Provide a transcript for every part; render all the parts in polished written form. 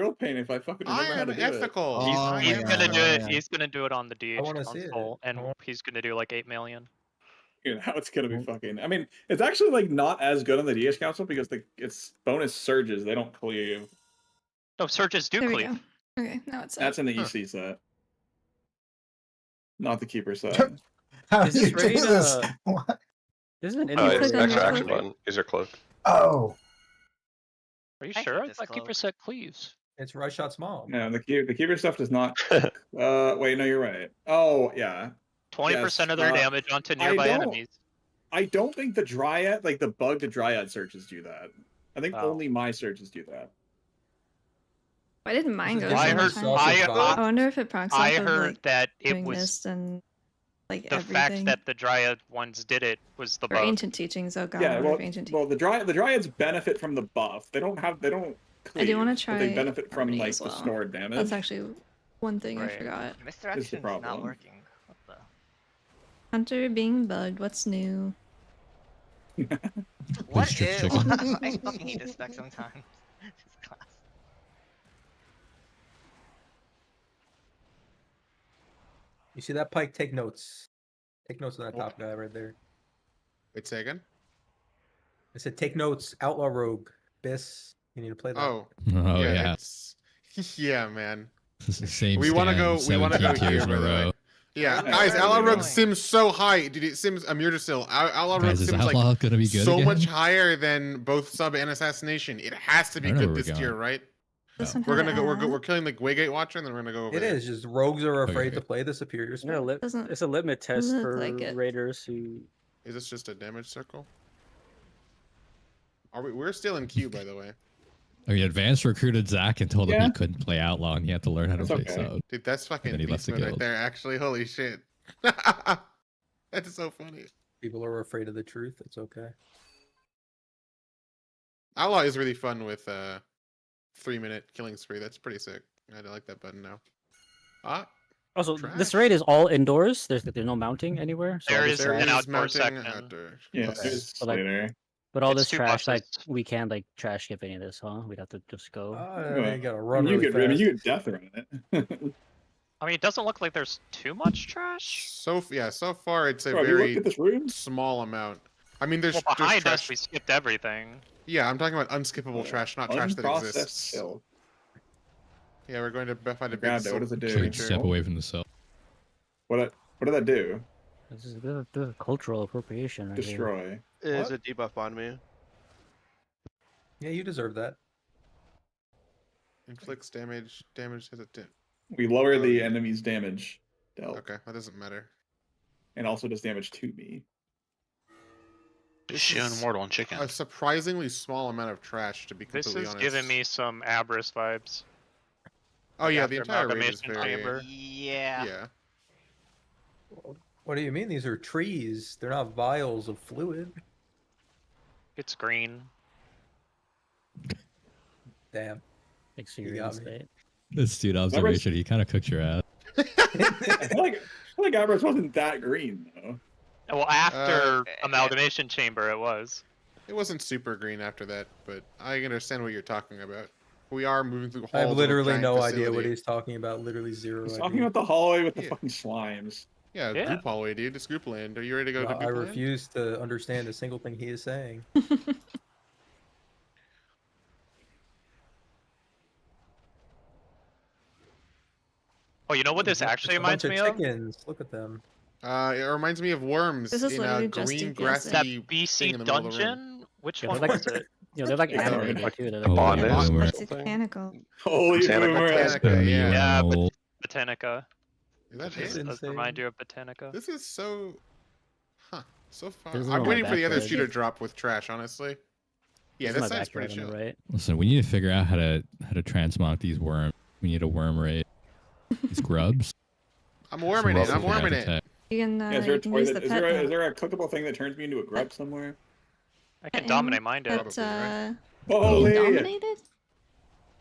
real pain if I fucking remember how to do ethical. He's gonna do it. yeah. He's gonna do it on the DH wanna see it. console, and he's gonna do like 8 million. it. How it's gonna be fucking. I mean, it's actually like not as good on the DH console because it's bonus surges. They don't cleave. No, surges do There we cleave. go. Okay, now it's That's in the EC set, not the keeper set. How Is do this you do raid, this? What? Isn't it Oh, any it's It's Click on extra your action cloak. button. Use your cloak. Oh, Are you I sure? hate I thought this keeper cloak. set cleaves. It's right shot small. No, the keeper stuff does not. Wait, no, you're right. Oh yeah, 20% of their damage onto I nearby don't- enemies. I don't think the Dryad, like the bug to Dryad searches do that. I think Oh. only my searches do that. Why didn't mine go? This is I so heard- much sausage higher? box. I wonder if it procs off I of, heard like, that it doing was this and like the everything. fact that the Dryad ones did it was the or bug. ancient teachings. Oh god, Yeah, I well, love ancient well, the Dryads benefit from the buff. They don't. Cleave, I do wanna but they try benefit from Harmony like as the well. snored damage. That's actually one thing I Right. forgot. Misdirection's not problem. working. What the? Hunter being bugged. What's new? What strip is? chicken. I fucking hate this spec sometimes. This class. You see that, Pike? Take notes. Take notes on that top guy right there. wait, say again. I said take notes. Outlaw Rogue. Biss. You need to play that. Oh, Oh yeah. it's- yeah, man. Same. We want to scam, go. We want to go 17 here, tiers in by a the way. row. Yeah, Where guys, are we Outlaw Rogue going? sims so high, dude. It sims Amurdasil. Outlaw Rogue Guys, is sims Outlaw like gonna be good so again? much higher than both Sub and Assassination. It has to be I don't know good where this we're tier, going. right? This Oh. one We're had gonna go. a- We're killing the Waygate Watcher, and then we're gonna go over It there. is just rogues are afraid Okay. to play the superior Yeah, spell. Doesn't it's a limit test look for like it. raiders who. Is this just a damage circle? Are we? We're still in queue, by the way. I mean, advanced recruited Zach and told him Yeah. he couldn't play Outlaw and he had to learn how to That's play okay. Sub. Dude, that's fucking then he left beast the mode right guild. there. Actually, holy shit. That's so funny. People are afraid of the truth. It's okay. Outlaw is really fun with 3-minute killing spree. That's pretty sick. I like that button now. Ah, Also, Trash. this raid is all indoors. There's no mounting anywhere. So all There this is there an trash- is outdoor mounting section. outdoor. Yeah, Okay. it's But, like, later. But all It's this 2 trash, like boxes. we can't like trash skip any of this, huh? We'd have to just go. You gotta run You really could, I mean, fast. you could death run it. I mean, it doesn't look like there's too much trash. So far it's a Bro, have you looked very at this room? small amount. I mean, there's Well, there's behind trash. us, we skipped everything. Yeah, I'm talking about unskippable trash, not trash that Unprocessed exists. still. Yeah, we're going to find a big God, what does it do? Should creature. step away from the cell. What did that do? This is a bit of cultural appropriation. Right here. Destroy. Is What? a debuff on me. Yeah, you deserve that. Inflicts damage. Damage has a tip. We lower Oh, the yeah. enemy's damage dealt, Okay, that doesn't matter. and also does damage to me. This Shun is Mortal and Chicken. A surprisingly small amount of trash, to be This completely is honest. giving me some Abrus vibes. Oh yeah, the after entire raid is Amalgamation very. Chamber. Yeah. Yeah. What do you mean? These are trees. They're not vials of fluid. It's green. Damn. Experience, me. right? This dude observation, he kind of cooked your ass. I feel like Abras wasn't that green though. Well, after Amalgamation Chamber, it was. It wasn't super green after that, but I understand what you're talking about. We are moving through halls. I have of a literally giant no idea what facility. he's talking about. Literally zero. He's idea. talking about the hallway with the Yeah. fucking slimes. Yeah, Yeah. group hallway, dude. It's group land. Are you ready to go to Well, group I land? refuse to understand a single thing he is saying. Oh, you know what this It's actually a bunch reminds me of? chickens. Look at them. It reminds me of worms This is in a literally just green DPS. grassy That thing BC in the middle of the room. dungeon? Which Yeah, one they're like- was it? They're like Yeah, animated like- too. They're Oh, like Bond yeah, is. boomer. It's botanical. Holy Botanica. boomer. Botanica, yeah. Yeah, but Old. Botanica. Is that That's it? It does insane. remind you of Botanica. This is so... Huh. So far. This is I'm on waiting my for the other back shoe to drop with trash, honestly. Yeah, This is this my side's backyard pretty on chill. the right. Listen, we need to figure out how to transmog these worms. We need a worm raid. These grubs. I'm warming it. I'm warming it. You can, Yeah, is there, you a can toy use that, the is, pet there a, now. is there a clickable thing that turns me into a grub somewhere? I can And dominate mind it. But, Probably, right? Holy! dominated?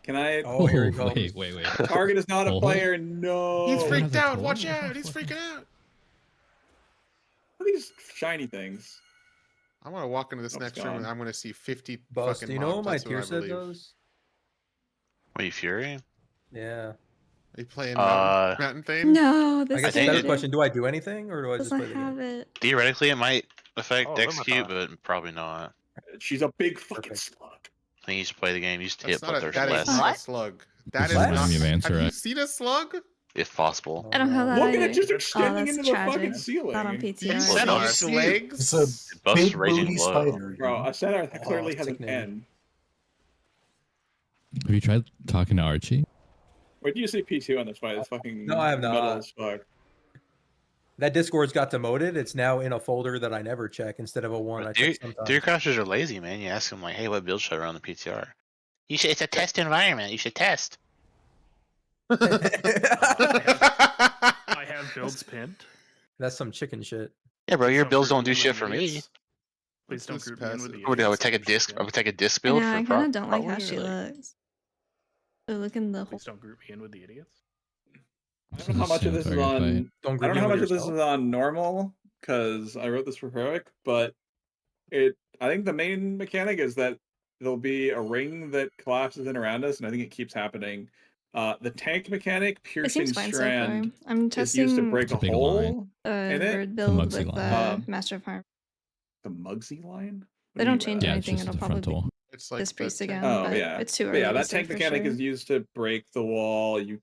Can I? Oh, here he comes. wait. Target is not a Oh. player. No. He's Oh, freaked that's a out. toy? Watch out. He's freaking out. Look at these shiny things. I'm going to walk into this Oh, next it's room and gone. I'm going to see 50 Boss, fucking do you know what mob. my That's who I tier set believe. does? Wait, Fury? Yeah. Are you playing Uh, Mountain Thane? No, I this guess think that's it- the question. Do I do anything or do I just doesn't play the have game? it. Theoretically, it might affect Oh, execute, Lumathon. but probably not. She's a big fucking Perfect. slug. I think you should play the game. You just hit That's not but a, there's that is less, not a What? slug. That This is is not. me of answer, Have you right? seen a slug? if possible. I don't have that Look at either. it just Oh, extending that's into the fucking tragic. ceiling. Not on You PTR. see Centaur. its legs? It's a It busts big raging booty blow. spider. you Bro, know? a centaur that Oh, clearly has an sickening. N. Have you tried talking to Archie? Wait, do you say P2 on this fight? It's fucking No, I have metal not. as fuck. That Discord's got demoted. It's now in a folder that I never check instead of a one I check Deer sometimes. crouchers are lazy, man. You ask them like, "Hey, what build should I run on the PTR?" You should. It's a test environment. You should test. I have builds pinned. That's some chicken shit. Yeah, bro. Your Don't builds group don't do me shit with for me. idiots. Please don't What's group this me in with passive? the What, I would idiots. take a That's disc. shit. I would take a disc I build know, for. I kind of don't like how probably, she or, looks. So look in the whole. Please don't group me in with the idiots. I don't know how much of this is Sounds like a on. fight. Don't I group don't know me how with much of this yourself. is on normal because I wrote this for heroic, but it. I think the main mechanic is that there'll be a ring that collapses in around us, and I think it keeps happening. The tank mechanic, It piercing seems fine so far. strand, I'm is used to testing break It's a a big hole in it. bird build Mugsy with line. Master of Harm. The Mugsy line. What They do you mean don't by change that? Yeah, it's anything. just It'll the probably be frontal. It's like this the priest tank- again, Oh but yeah, it's too But early. yeah, to that say tank for mechanic sure. is used to break the wall. You,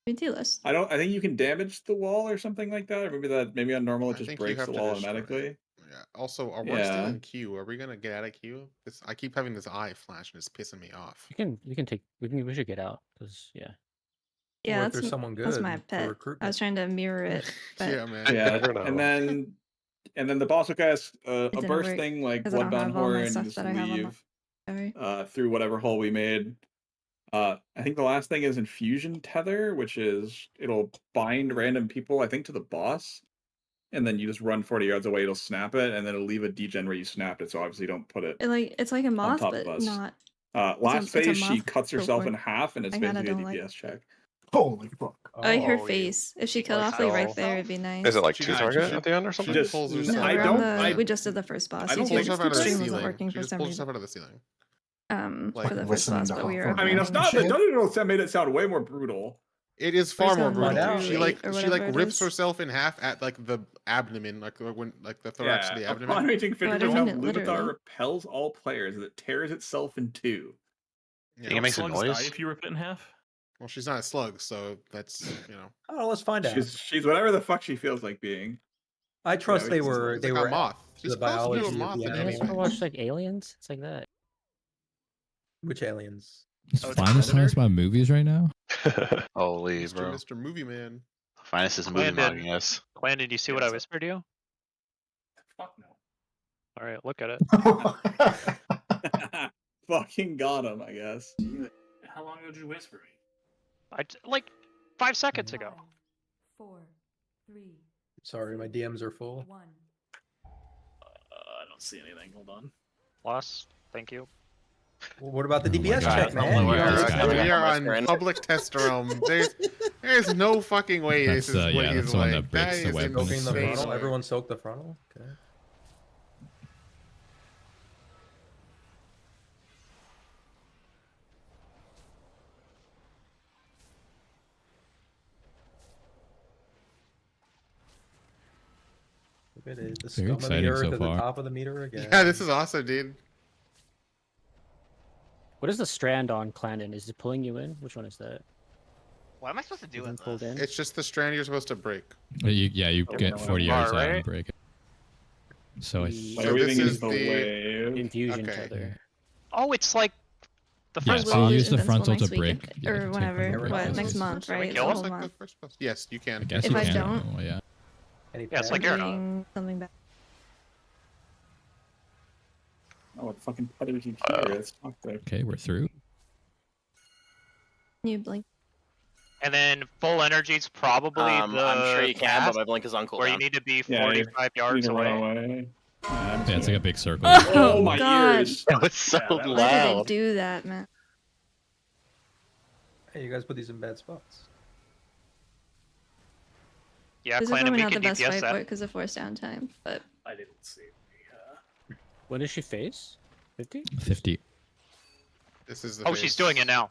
BT list. I think you can damage the wall or something like that. Or maybe on normal it I just think you breaks have the to wall destroy it. automatically. Yeah. Also, we're still Yeah. in queue. Are we gonna get out of queue? I keep having this eye flash and it's pissing me off. You can take. We should get out because yeah. Yeah, Or if that's there's someone that's good my for pet. I recruitment. was trying to mirror it, but Yeah, man. Yeah, never know. and then the boss will cast a didn't burst work, thing like 'cause I don't Bloodbound have all my Horror, and you stuff just that I have on my- leave sorry. through whatever hole we made. I think the last thing is Infusion Tether, which is it'll bind random people, I think, to the boss, and then you just run 40 yards away. It'll snap it, and then it'll leave a degen where you snapped it. So obviously, you don't put it. It's like a moth, top but of us. not. Last it's a phase, she moth cuts herself procore. in half, and it's I kinda basically a don't like DPS check. Holy fuck. I like her Oh, you- face. If she cut like off like right that? there, it'd be nice. Is it like She two just- target she- at the end or She something? just Just- pulls no, herself. I we're don't- on the, I- we just did the first boss. I don't Pulls think herself out of the stream wasn't ceiling. working She for just some pulls reason. herself out of the ceiling. Like For the first listening boss, to but we Hawthorne. were. I mean, it's Shit. not. The Dungeon made it sound way more brutal. It is far Where's more the brutal. Find out. She like Or she like whatever it rips is. herself in half at like the abdomen, like when like the thorax of the Upon abdomen. reaching Well, I don't 50%, mean it Lumathar literally. repels all players as it tears itself in two. Yeah. Think it makes a Slugs noise? die if you rip it in half. Well, she's not a slug, so that's Oh, let's find out. She's whatever the fuck she feels like being. I trust we they can were still- It's they like were a moth. the She's close to biology a of moth the in You any guys animal. ever way. watch like Aliens? It's like that. Which aliens? Is Oh, it's a Finest telling us predator? about movies right now? Holy bro. Mr. Movie Man. Finest is movie Landon. mogging us. Clan, did you see what I whispered to you? Fuck no. All right, look at it. Fucking got him, I guess. How long ago did you whisper me? Like 5 seconds ago. 4, 3, Sorry, my DMs are full. 1. I don't see anything. Hold on. Loss. Thank you. Well, what about the Oh my DPS God. check, Oh man? my You God. guys- Okay. We are on my on screen. public test realm. There's no fucking way That's, this is what yeah, he's that's the one like. that breaks That the is web when Soaking it's the so insane. frontal. Everyone soak the frontal. Okay. Look at it. The Very scum of the exciting earth so at the far. top of the meter again. Yeah, this is awesome, dude. What is the strand on Clandon? Is it pulling you in? Which one is that? What am I supposed to do Isn't with pulled this? in? It's just the strand you're supposed to break. You get no, 40 no. yards out Right? and break it. So it's The- So So everything this is is the the- wave. Infusion Okay. tether. Oh, it's like the Yeah, first so boss. you use the Invincible frontal to next break. weekend, yeah, or to take whenever. frontal break What, classes. next month, Can we right? kill The him? whole Like the month. first boss. Yes, you can. I guess If you I can. don't- Oh, yeah. Any Yeah, it's pet? like Air Doing something bad. Oh, what fucking predators you Uh, here? It's fucked up. Okay, we're through. You blink. And then full energy's probably the I'm sure you can, fast, but my blink is on where you cooldown. need to be Yeah, 45 You need yards to run away. away. Yeah, it's like a big circle. Oh my God. ears! That was so Yeah, that was- Why did they loud. do that, man? Hey, you guys put these in bad spots. Yeah, This is Clan, probably we not the can best DPS fight for it that. because of forced downtime, but I didn't see. When does she face? 50? 50. This is the Oh, phase. she's doing it now.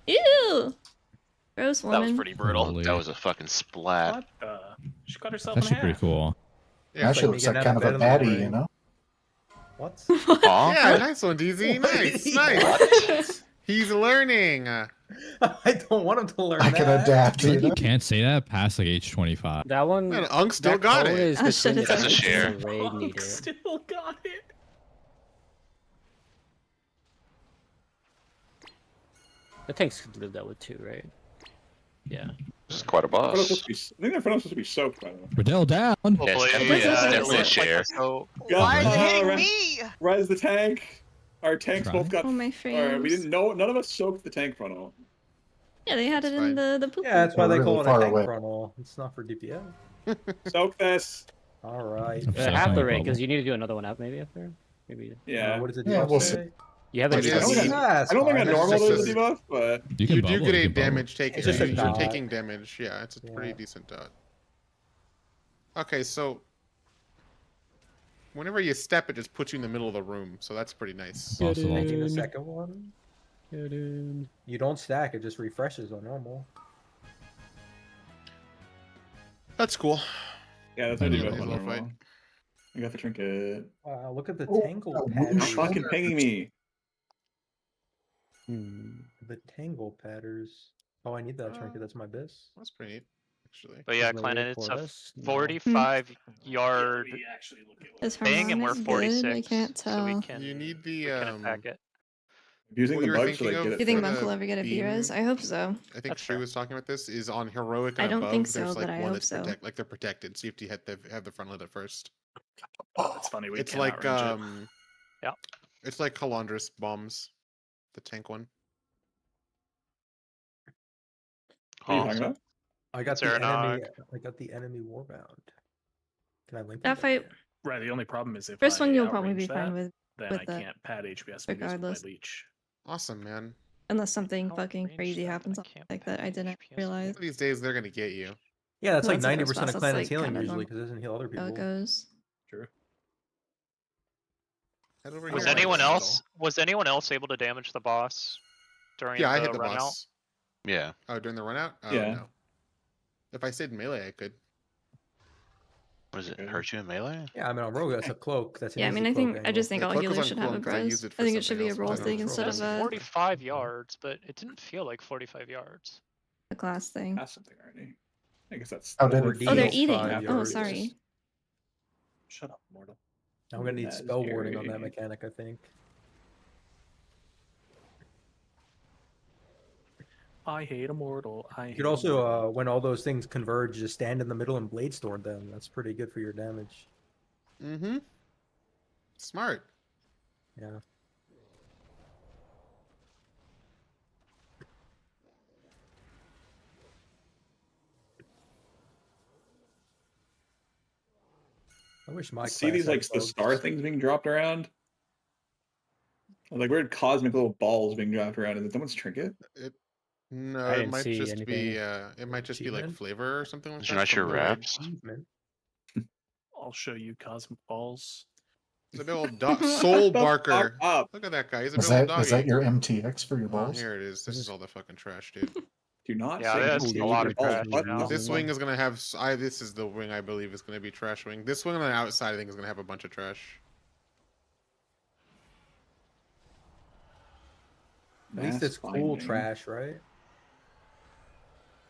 Ew! Gross That was woman. pretty brutal. Holy- That was a fucking splat. What? She cut herself That's in half. pretty cool. Yeah, Actually, looks like kind of a baddie, you know? What? Aw. yeah, nice one, DZ. Nice, nice. What? He's learning. I don't want him to learn I that. can adapt, I feel you like you know? can't say that past like age 25. That one. Man, Unk still that got code it. Is Oh, shit, between it's the That's a already- share. and the raid meter. Still got it. The tanks could live that with too, right? Yeah. This is quite a I thought it was boss. supposed to be- I think that front was supposed to be soaked, by the way. Riddell down. Hopefully, definitely- yeah, definitely a it's like share. so. Why is it hitting Res- me? Res the tank. Our tanks Try. both got. Oh, my Or we frames. didn't know. None of us soaked the tank frontal. Yeah, they had it It's in fine. the poop. Yeah, that's why We're they call really it a far tank away. frontal. It's not for DPS. Soak this. All right. I'm so Half sorry, the rate, Bubble. because you need to do another one out maybe after. Maybe Yeah. What does it Yeah, do? we'll say? you haven't. It I don't is- think Yeah, I don't think fine. on It's normal just there's a- a debuff, but You can You bubble, do get you a can bubble. damage taken. It's just a You're dot. taking damage. Yeah, it's a pretty Yeah. decent dot. Okay, so whenever you step, it just puts you in the middle of the room, so that's pretty nice. Possible. Taking the Dude. second one. Dude. You don't stack, it just refreshes on normal. That's cool. yeah, that's I a know. debuff Nice on little normal. I got the trinket. Wow, look at the Oh, tangle that pattern. whoosh. Fucking pinging me. The tangle patterns. Oh, I need that trinket. That's my bis. That's pretty neat, actually. But yeah, Is Clan, Melee it's for a us? No. 45-yard We actually look at Is thing, and we're harmonic good? 46. I can't So tell. we can, You need we the can attack it. Using What the you were bugs to thinking like of get Do it. you think for Monk the will ever get a beam, B-Res? I hope so. I think That's she fair. was talking about this is on heroic. I And don't above, think so, there's like but I one hope that's so. like they're protected, so you have to have the front lit at first. That's funny. We It's cannot like range it. Yeah. It's like Calandris bombs, the tank one. What are you Oh, talking about? I got the Serenog. enemy. I got the enemy warbound. Can I link That it? fight, Right. The only problem is if first I one you'll probably outrange be fine that, with, then with I that, can't pad HPS and use my regardless. leech. Awesome, man. unless something I'll fucking range crazy that, happens I can't like pad that I didn't HPS. realize. One of these days they're gonna get you. Yeah, that's Well, like that's the first 90% of boss, clan that's, is healing kinda usually normal. because it doesn't heal other How people. it goes. True. Head over Was here, anyone Michael. else? Was anyone else able to damage the boss during Yeah, I the hit the run out? boss. Yeah. Oh, during the run out? Oh, Yeah. no. If I stayed in melee, I could. What does it hurt you in melee? Yeah, I mean on rogue that's a cloak. That's an Yeah, I easy mean, I cloak think I angle. just think The all cloak was healers should have a uncool 'cause I bros. used it I for think it should something be a else, roll but I don't thing know. instead That's of a 45 yards, but it didn't feel like 45 yards. class thing. That's something already. I guess that's. How did Or it D Oh, they're is eating. 5 Oh, yards. sorry. Shut up, mortal. I'm gonna need That is spell warding on that scary. mechanic, I think. I hate immortal. I You hate could also, immortal. when all those things converge, just stand in the middle and blade storm them. That's pretty good for your damage. Mm-hmm. Smart. Yeah. I wish my See class these had like the bugs. star things being dropped around? Like weird cosmic little balls being dropped around. Is it someone's trinket? No, I it didn't might see just be anything. it might just be like Achievement? flavor or something like Is that. it not your from the raid. wraps? Achievement. I'll show you cosmic balls. It's a big old soul Shut the fuck barker. up. Look at that guy. He's a Is big old that doggy. is that your MTX for your Oh, balls? here it is. This is all the fucking trash, dude. Do not Yeah, say that's MTX a lot for of balls. trash What? now. This wing is gonna have. This is the wing I believe is gonna be trash wing. This wing on the outside I think is gonna have a bunch of trash. At least Mass it's cool finding. trash, right?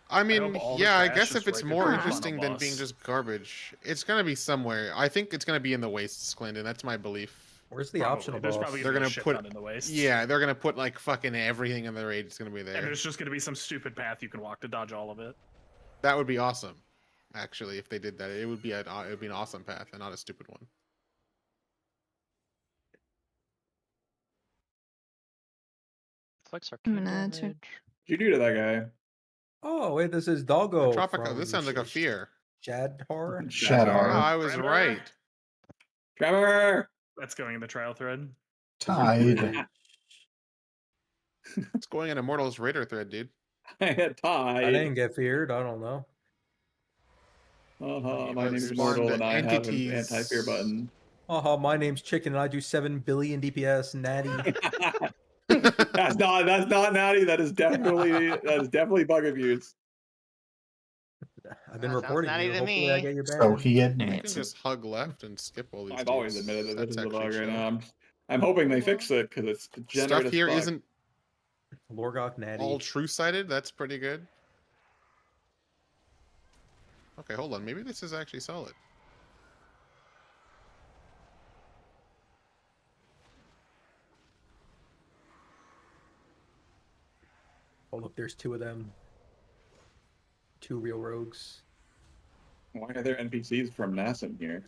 I mean, hope all the yeah, I trash guess is if it's right more before the interesting final than being boss. just garbage, it's gonna be somewhere. I think it's gonna be in the wastes, Clinton. That's my belief. Where's the Probably. optional There's boss? probably They're gonna be gonna a shit put- ton in the waste. Yeah, they're gonna put like fucking everything in the raid. It's gonna be And there. there's just gonna be some stupid path you can walk to dodge all of it. That would be awesome. Actually, if they did that, it would be an awesome path and not a stupid one. It's like I'm arcane gonna add to- damage. What'd you do to that guy? Oh wait, this is Doggo. Tropico. from This sounds like a fear. Shadhar. Shadar. Oh, I was Trevor? right. Trevor! That's going in the trial thread. Tide. It's going in Immortals Raider thread, dude. I had I tied. didn't get feared. I don't know. My name is Spawned Mortal and I have an entities. anti-fear button. Haha, my name's Chicken and I do 7 billion DPS. Natty. That's not natty. That is definitely bug abuse. I've been That sounds reporting natty you. to Hopefully, I me. get your So ban. he You can admits it. just hug left and skip all these I've always dudes. admitted that this That's is a bug actually right chill. now. I'm hoping they fix it because it's degenerate Stuff as here fuck. isn't Lorgok natty. all true-sighted. That's pretty good. Okay, hold on. Maybe this is actually solid. Oh, look, there's two of them. Two real rogues. Why are there NPCs from NASA in here?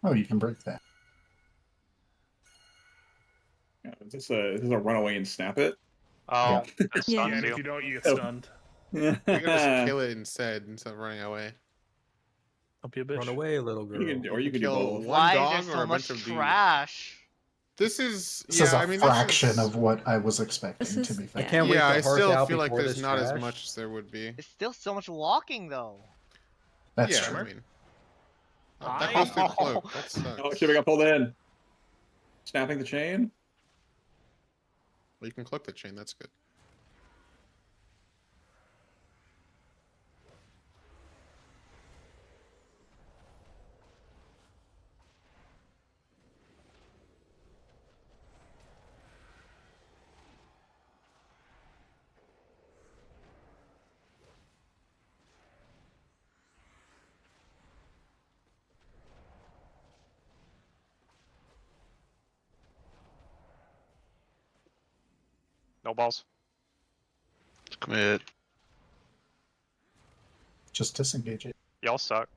Oh, you can break that. Is this a runaway and snap it? Oh, Yeah. that Yeah. stuns And you. if you don't, you get Oh. stunned. We can just kill it instead of running away. Don't be a bitch. Run away, little girl. You can do Kill both. one Why is dog there or so a much bunch of trash? This is This is a I mean, fraction this is, of what I was expecting, This to is- be I fair. yeah. can't wait yeah, to I hearth still out feel like before there's this not as trash. much as there would be. It's still so much walking though. That's Yeah, true. I mean, that goes through the cloak. That sucks. Oh, shit, we got pulled in. Snapping the chain. Well, you can cloak the chain. That's good. No balls. Commit. Just disengage it. Y'all suck.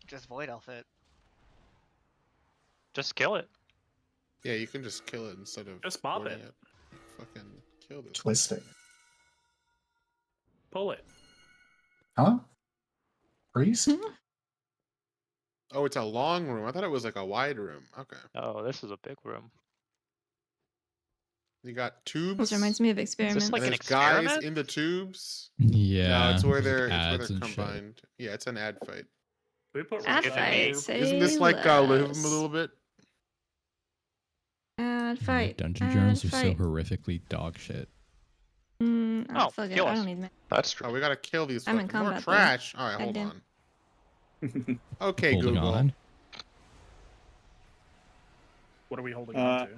Just void elf it. Just kill it. Yeah, you can just kill it instead of Just bop boarding it. Fucking kill this. Twisting. Pull it. Huh? Priest? Oh, it's a long room. I thought it was like a wide room. Okay. Oh, this is a big room. You got tubes. This reminds me of Is experiments. this like and an there's guys experiment? in the tubes. Yeah. No, it's where there's, like, they're ads and shit. combined. Yeah, it's an ad fight. We put Ad Give it fight. me. Say Isn't this like live less. a little bit? Ad Yeah, fight. dungeon ad journals are so fight. horrifically dog shit. Oh, Oh, fuck it. kill I us. don't need that. That's true. Oh, we gotta kill these I'm in fucking more combat, though. trash. All right, hold Goddamn. on. Okay, Holding Google. on. What are we holding on to?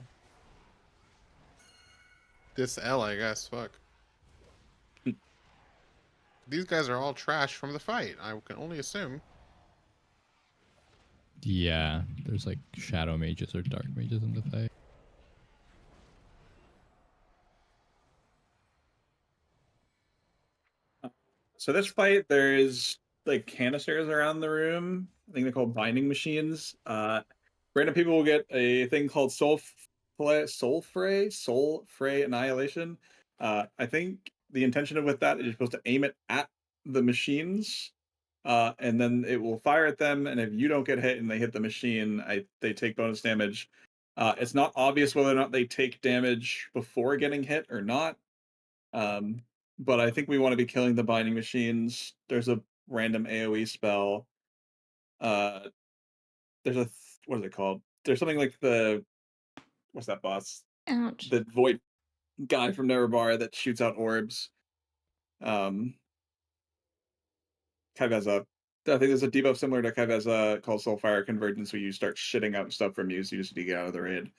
This L, I guess. Fuck. These guys are all trash from the fight. I can only assume. Yeah, there's like shadow mages or dark mages in the fight. So this fight, there's like canisters around the room. I think they're called binding machines. Random people will get a thing called soul fray annihilation. I think the intention with that is you're supposed to aim it at the machines, and then it will fire at them. And if you don't get hit and they hit the machine, they take bonus damage. It's not obvious whether or not they take damage before getting hit or not. But I think we want to be killing the binding machines. There's a random AoE spell. There's a what is it called? There's something like what's that boss? Ouch. The void guy from Neverbar that shoots out orbs. Kaveza. I think there's a debuff similar to Kaveza called Soulfire Convergence, where you start shitting out stuff from you, so you just need to get out of the raid.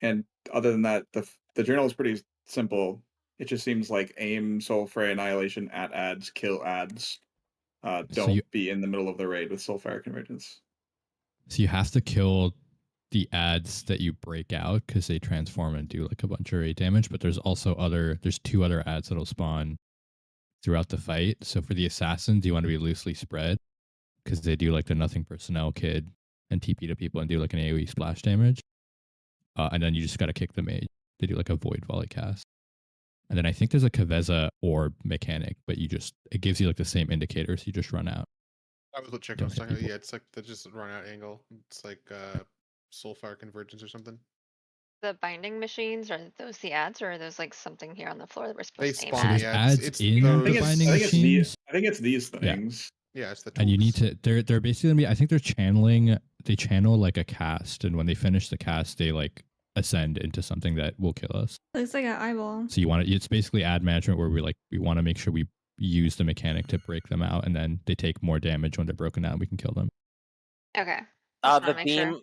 And other than that, the journal is pretty simple. It just seems like aim Soul Fray Annihilation at ads, kill ads. Don't be in the middle of the raid with Soulfire Convergence. So you have to kill the ads that you break out because they transform and do like a bunch of raid damage. But there's also there's two other ads that'll spawn throughout the fight. So for the assassins, you want to be loosely spread because they do like the nothing personnel kid and TP to people and do like an AoE splash damage. And then you just got to kick the mage. They do like a void volley cast. And then I think there's a Kaveza orb mechanic, but it gives you like the same indicator, so you just run out. That was what Chick Don't was hit talking about. people. Yeah, it's like the just run out angle. It's like Soulfire Convergence or something. The binding machines, are those the ads, or are those like something here on the floor that we're They supposed to aim spawn at? the ads It's in those- the binding I think machines. I think it's these Yeah. things. Yeah, it's the tools. And you need to they're basically gonna be, I think they're channeling, they channel like a cast, and when they finish the cast they like ascend into something that will kill us. Looks like an eyeball. So you want to, it's basically ad management where we want to make sure we use the mechanic to break them out, and then they take more damage when they're broken down, we can kill them. Okay. The beam,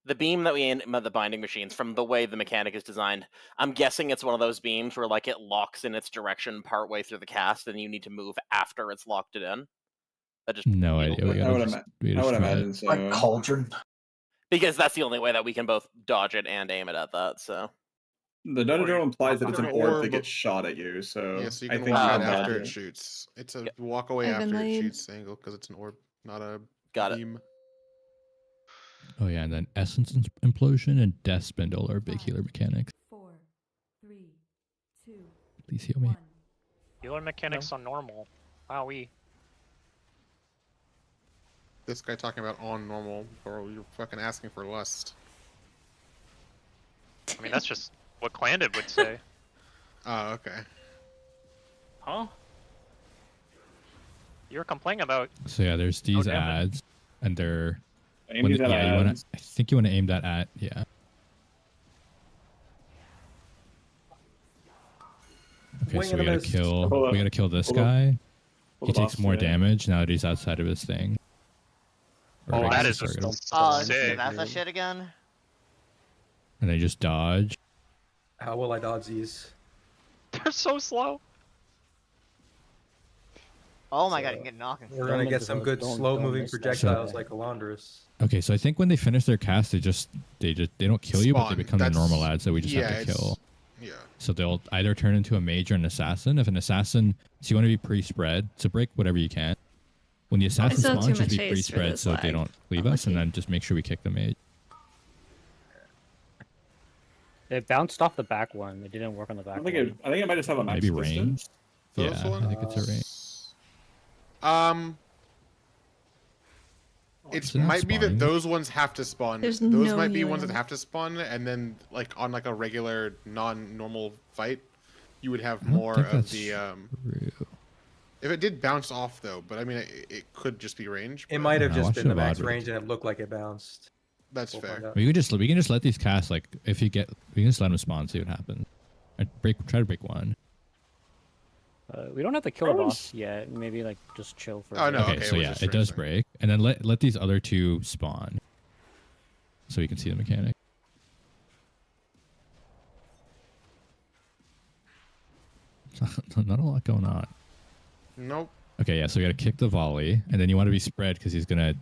the beam that we aim at the binding machines, from the way the mechanic is designed, I'm guessing it's one of those beams where like it locks in its direction partway through the cast, and you need to move after it's locked it in. That just No idea. I would imagine so. Like cauldron. because that's the only way that we can both dodge it and aim it at that. So The Dodger implies that it's an Or- orb that gets shot at you, so Yeah, so you I can think walk you out can after dodge it it. shoots. It's a walk away I've been after it laid. shoots angle because it's an orb, not a got it. beam. Oh yeah, and then Essence Implosion and Death Spindle are big healer mechanics. 4, 3, 2, Please heal me. 1. Healer mechanics on normal. Wowee. This guy talking about on normal, bro. You're fucking asking for lust. I mean, that's just what Clandid would say. Oh, okay. Huh? You were complaining about. So yeah, there's these damn it. ads, and they're Aim when these at you wanna, ads. I think you want to aim that at, yeah. Okay, Wing so we and a gotta miss. kill. Hold We up. gotta kill this Hold up. guy. Hold He the takes boss, more yeah. damage now that he's outside of his thing. Or Oh, I that guess is it's just target. Oh, sick. that's that shit again? And they just dodge. How will I dodge these? They're so slow. Oh my So, god, you can get knocking. We're gonna get some good slow-moving miss that projectiles shot. like Alondris. Okay, so I think when they finish their cast, they don't kill you, but they Spawn. become the That's- normal ads that we just yeah, have to it's- kill. Yeah. So they'll either turn into a mage or an assassin. If an assassin, so you want to be pre-spread, so break whatever you can. When the assassin still have spawns, too just much be haste for pre-spread this so that they lag. don't leave us, and Unlucky. then just make sure we kick the mage. It bounced off the back one. It didn't work on the back I think one. I think it might just have a max Maybe distance. range. Those Yeah, ones? I think it's a range. It They're not might be that spawning. those ones have to spawn. There's Those no might be ones healing. that have to spawn, and then like on like a regular non-normal fight, you would have I don't more think of that's the. true. If it did bounce off though, but I mean it could just be range. It but might have No, just watch been the the max VOD range and it looked like it bounced. That's We'll fair. find out. We can just let these cast, like if you get, we can just let them spawn, see what happens. Try to break one. We don't have to kill a boss yet. Maybe like just chill for. Oh, a no, bit. Okay, okay, so we'll yeah, just it does range break, and then let these other two spawn, so we can see the mechanic. Not a lot going on. Nope. Okay, yeah, so we gotta kick the volley, and then you want to be spread because the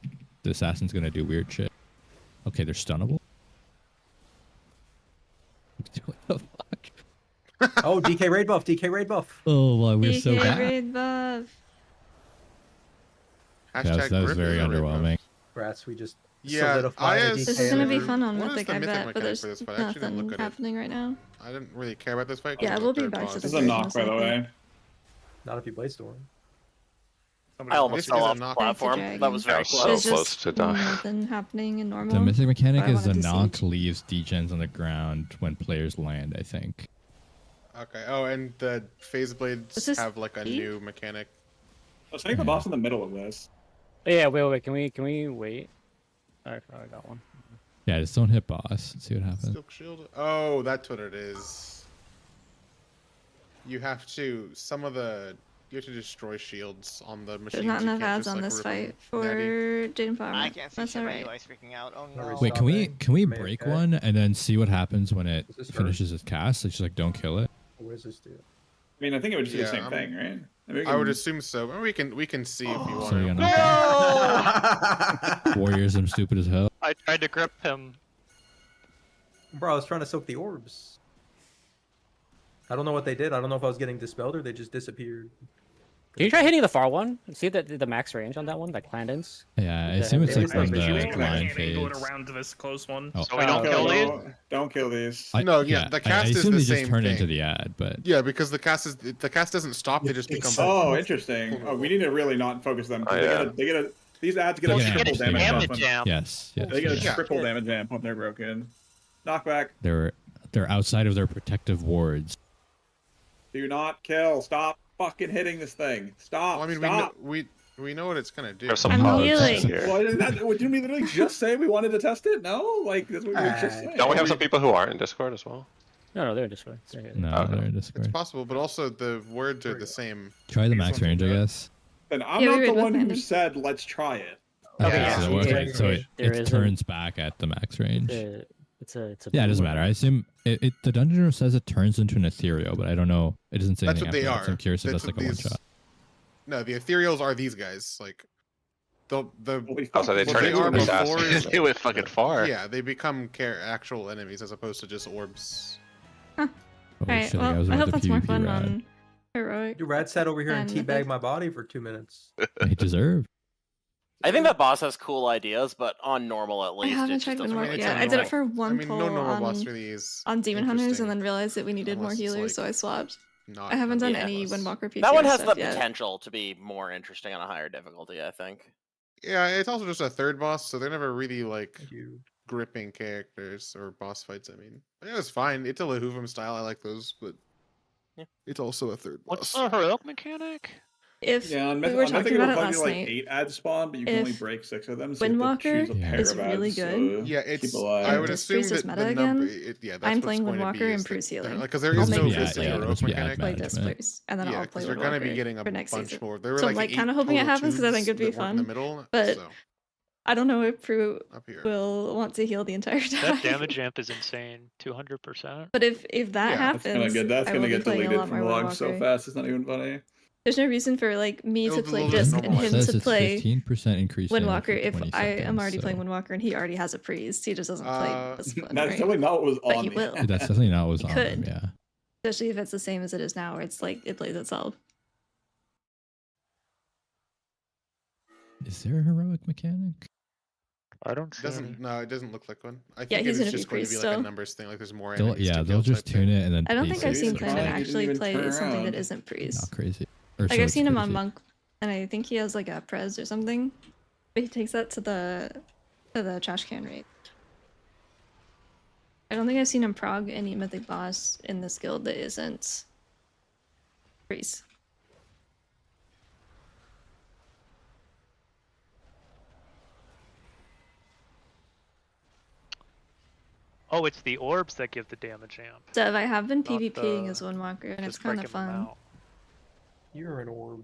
assassin's gonna do weird shit. Okay, they're stunnable. What the fuck? Oh, DK raid buff, DK raid buff. Oh, wow, we're so DK bad. raid buff. Hashtag That was grip very is a raid buff. underwhelming. Rats, we just Yeah, solidify the IS This is gonna be Taylor, fun on what is Mythic, the I mythic bet, but mechanic there's for this fight? I actually didn't nothing look at it. happening right now. I didn't really care about this fight. 'cause Yeah, of the we'll be third back to boss. the This is a Great knock, by the Mythic. way. not if you blade storm. I almost This fell is a off the knock. platform. It's a That was very dragon. close. There's close just to die. nothing happening in normal. The mythic mechanic but I is the wanted to knock see. leaves degens on the ground when players land, I think. Okay. Oh, and the phase Is blades this have like a E? new mechanic. Let's take the boss in the middle of this. Yeah, wait. Can we wait? Alright, I got one. Yeah, just don't hit boss. See what happens. Silk shield. Oh, that's what it is. You have to you have to destroy shields on the machines. There's not You enough can't ads just, on like, this rip 'em fight for natty. Jaden Farmer. I can't see That's shit right alright. now. He's freaking out. Oh No no. reason. Wait, can we Stopping. break Okay. one and then see what happens when it Is this finishes its cast? It's just like don't kill it. What does this do? I mean, I think it would just do the Yeah, same thing, right? I mean, we I would can- assume so. Well, we can see if you want So to. you're No! Warriors, I'm stupid as hell. I tried to grip him. Bro, I was trying to soak the orbs. I don't know what they did. I don't know if I was getting dispelled or they just disappeared. Can you try hitting the far one? See the max range on that one, like Clandon's? Yeah, I Okay. assume it's Yeah, like it's when like the visual. line Can't angle it fades. around to this close one. Oh, So we don't kill these? Don't kill these. No, yeah, the cast I is assume the they same just turn into thing. the ad, but Yeah, because the cast doesn't stop. They just become. Oh, interesting. Oh, we need to really not focus them. 'Cause Oh, yeah. they get a, these ads get They're a gonna triple have damage to bump. Damage jam. yes, yes. They get a yes. triple damage amp when they're broken. Knockback. They're they're outside of their protective wards. Do not kill. Stop fucking hitting this thing. Stop. Well, I mean, Stop. we know what it's gonna do. There's some I'm pods healing. here. Well, didn't we literally just say we wanted to test it? No? Like, that's what we were just saying. Don't we have some people who are in Discord as well? No, they're Discord. No, Okay. they're in It's Discord. possible, but also the words are the same. Try the max range, I guess. Then I'm Yeah, we not read the with one who Brandon. said let's try it. Okay, Yeah. So, okay, so There it is a- turns back at the max range. It's a Yeah, it doesn't matter. I assume the dungeon room says it turns into an ethereal, but I don't know. It doesn't say That's anything what they after that, so are. I'm curious if That's that's like what a one these- shot. No, the ethereals are these guys. Like the Oh, so they what turn they into are an before assassin. is- They went fucking far. Yeah, they become actual enemies as opposed to just orbs. Holy Alright, shit, well, was I about hope the that's more PvP fun rad. on heroic. Dude, Rad sat over here and And teabagged my body for 2 minutes. He deserved. I think that boss has cool ideas, but on normal at I least, haven't it just tried doesn't Windwalker really yet. take I did it away. for one I mean, pull no normal boss on, really is Demon Hunters, interesting and then realized that we needed more unless it's, healers, so like, I swapped. not I haven't done normal any boss. Windwalker PTR That one has the stuff yet. potential to be more interesting on a higher difficulty, I think. Yeah, it's also just a third boss, so they're never really like Thank you. gripping characters or boss fights. I mean, but yeah, it's fine. It's a Lehuvum style. I like those, but Yeah. it's also a third boss. What's the heroic mechanic? If Yeah, on we were talking Mythic about it it'll last probably night, like 8 ads spawn, but you can only if break 6 of them. So you have to Windwalker choose a pair is of really ads good, to Yeah, keep it's. alive. I would Just assume freezes that meta the number. again. Yeah, that's I'm what's playing going to Windwalker be, and is Bruce that they're- healing. Like, because there I'll is make no Bruce existing yeah, healing. heroic it'll be ad mechanic. Play this management. first, and then Yeah, I'll because play they're going to be Windwalker getting a for next bunch season. more. There were So like I'm like eight kind of hoping it total happens because I think it'd be tubes that weren't in the fun. middle, But so, I don't know if Prue up here. will want to heal the entire time. That damage amp is insane. 200%. But if that Yeah, That's happens, gonna get I will be get playing a deleted lot from more logs so Windwalker. fast. It's not even funny. There's no reason for like me to It'll play just Disc and normalize him it. Says to it's play 15% increase damage Windwalker for if 20 I am seconds, already playing so- Windwalker and he already has a priest. He just doesn't play this one, That's right? definitely not what was But on he the will. Dude, that's definitely not what was He on them, could. yeah. Especially if it's the same as it is now, where it's like it plays itself. Is there a heroic mechanic? I don't see Doesn't any. no, it doesn't look like one. I Yeah, think he's it's gonna be just going to be priest like a still. numbers thing. Like there's more. They'll, enemies to yeah, kill they'll just type tune thing. it and then I don't think pace I've it, seen so Planet it's Didn't actually even play turn something around. that isn't priest. not crazy. Or Like so I've it's seen him on crazy. Monk, and I think he has like a Prez or something. But he takes that to the trash can rate. I don't think I've seen him prog any mythic boss in this guild that isn't priest. Oh, it's the orbs that give the damage amp. Dev, I have been Not PvPing the- as Windwalker, and it's Just kind breaking of them fun. out. You're an orb.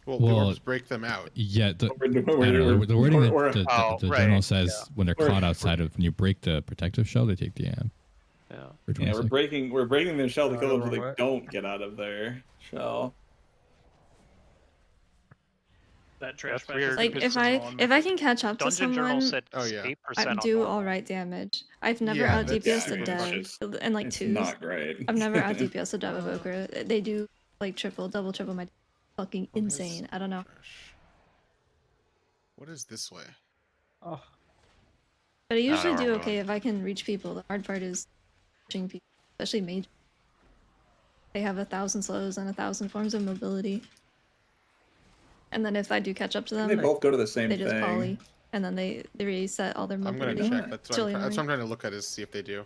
Well, the Well, orbs break them out. Yeah, the, We're- I don't know, we're- the wording that we're- the Oh, general right, says yeah. when they're We're- caught outside of, when you break the protective shell, they take the amp. Yeah. For Yeah, 20 we're seconds. breaking their shell to Oh, kill them so wrong they way. don't get out of their shell. That trash That's bag weird. is Like pissing if I can catch up to Dungeon Journal someone, said Oh, yeah. 8% I on do normal. all right damage. I've never Yeah, out that's- DPS yeah, a it's dev just- and like It's twos. not great. I've never out DPS a dev evoker. They do like double triple my fucking What is insane. I don't know. trash? What is this way? Oh, But I don't know usually where do I'm okay going. if I can reach people. The hard part is reaching people, especially mage. They have 1,000 slows and 1,000 forms of mobility. And then if I do catch up to them, They both go to the same they just thing. poly, and then they reset all their I'm gonna mobility. check. That's what, Really that's what I'm annoying. trying to look at is see if they do.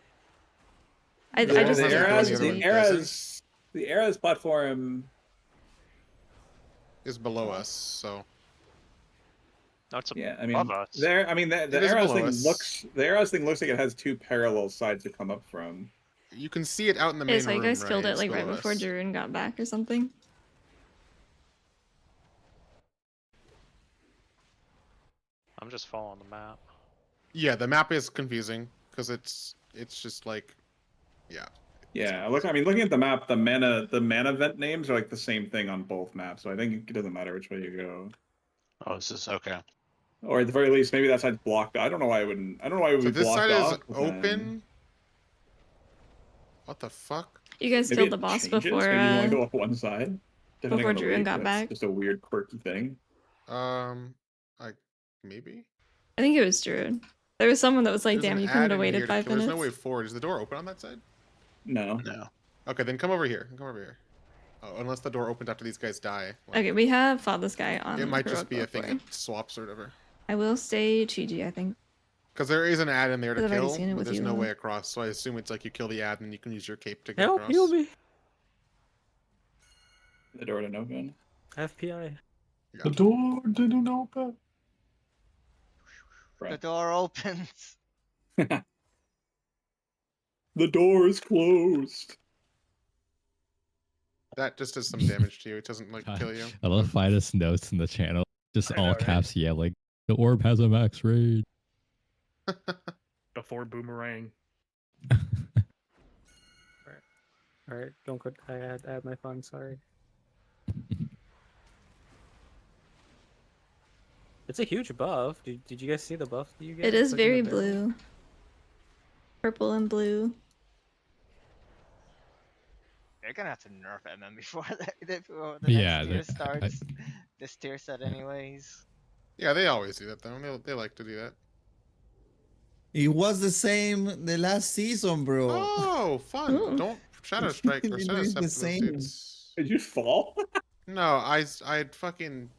I Yeah, just the did Eras- PvP. the Eras platform. Is below us, so No, it's Yeah, I mean, above us. the It is Eras below thing us. looks like it has 2 parallel sides to come up from. you can see it out in the main Yeah, so you room. guys killed it It's like right below before us. Durin got back or something. I'm just following the map. Yeah, the map is confusing because it's just like, yeah. Yeah, looking at the map, the mana vent names are like the same thing on both maps, so I think it doesn't matter which way you go. Oh, this is okay. Or at the very least, maybe that side's blocked. I don't know why it wouldn't. I don't know why it would So be this blocked side is off, but then open. What the fuck? You guys maybe killed it the boss changes, before maybe you only go up one side. depending before on the Druin week, got that's back. Just a weird, quirky thing. I maybe. I think it was Druid. There was someone that was like, There's "Damn, an you couldn't ad have in waited here 5 There's minutes." no way forward. Is the door open on that side? No. No. Okay, then come over here. Come over here. Oh, unless the door opened after these guys die. Like, Okay, we have fought this guy on. it might just heroic be a thing before. that swaps or whatever. I will stay Chiji, I think. Because there is an ad in there to I've already kill, seen it but with there's you, no though. way across. So I assume it's like you kill the ad and you can use your cape to get Help, across. heal me. The door didn't open. FPI. The door didn't open. The door opens. The door is closed. That just does some damage to you. It doesn't like kill you. I love Fidus notes in the channel, just I know, all right? caps yelling, "The orb has a max raid." Before boomerang. Alright, don't quit. I had my fun, sorry. It's a huge buff. Did you guys see the buff that you get? It is clicking very the barrel? blue. Purple and blue. They're gonna have to nerf MM before before the Yeah, next tier I- starts. This tier set, anyways. Yeah, they always do that though. They like to do that. It was the same the last season, bro. Oh, fun! Ooh. Don't Shadow Strike or Shadow It's Step the those same. dudes. Did you fall? No, I fucking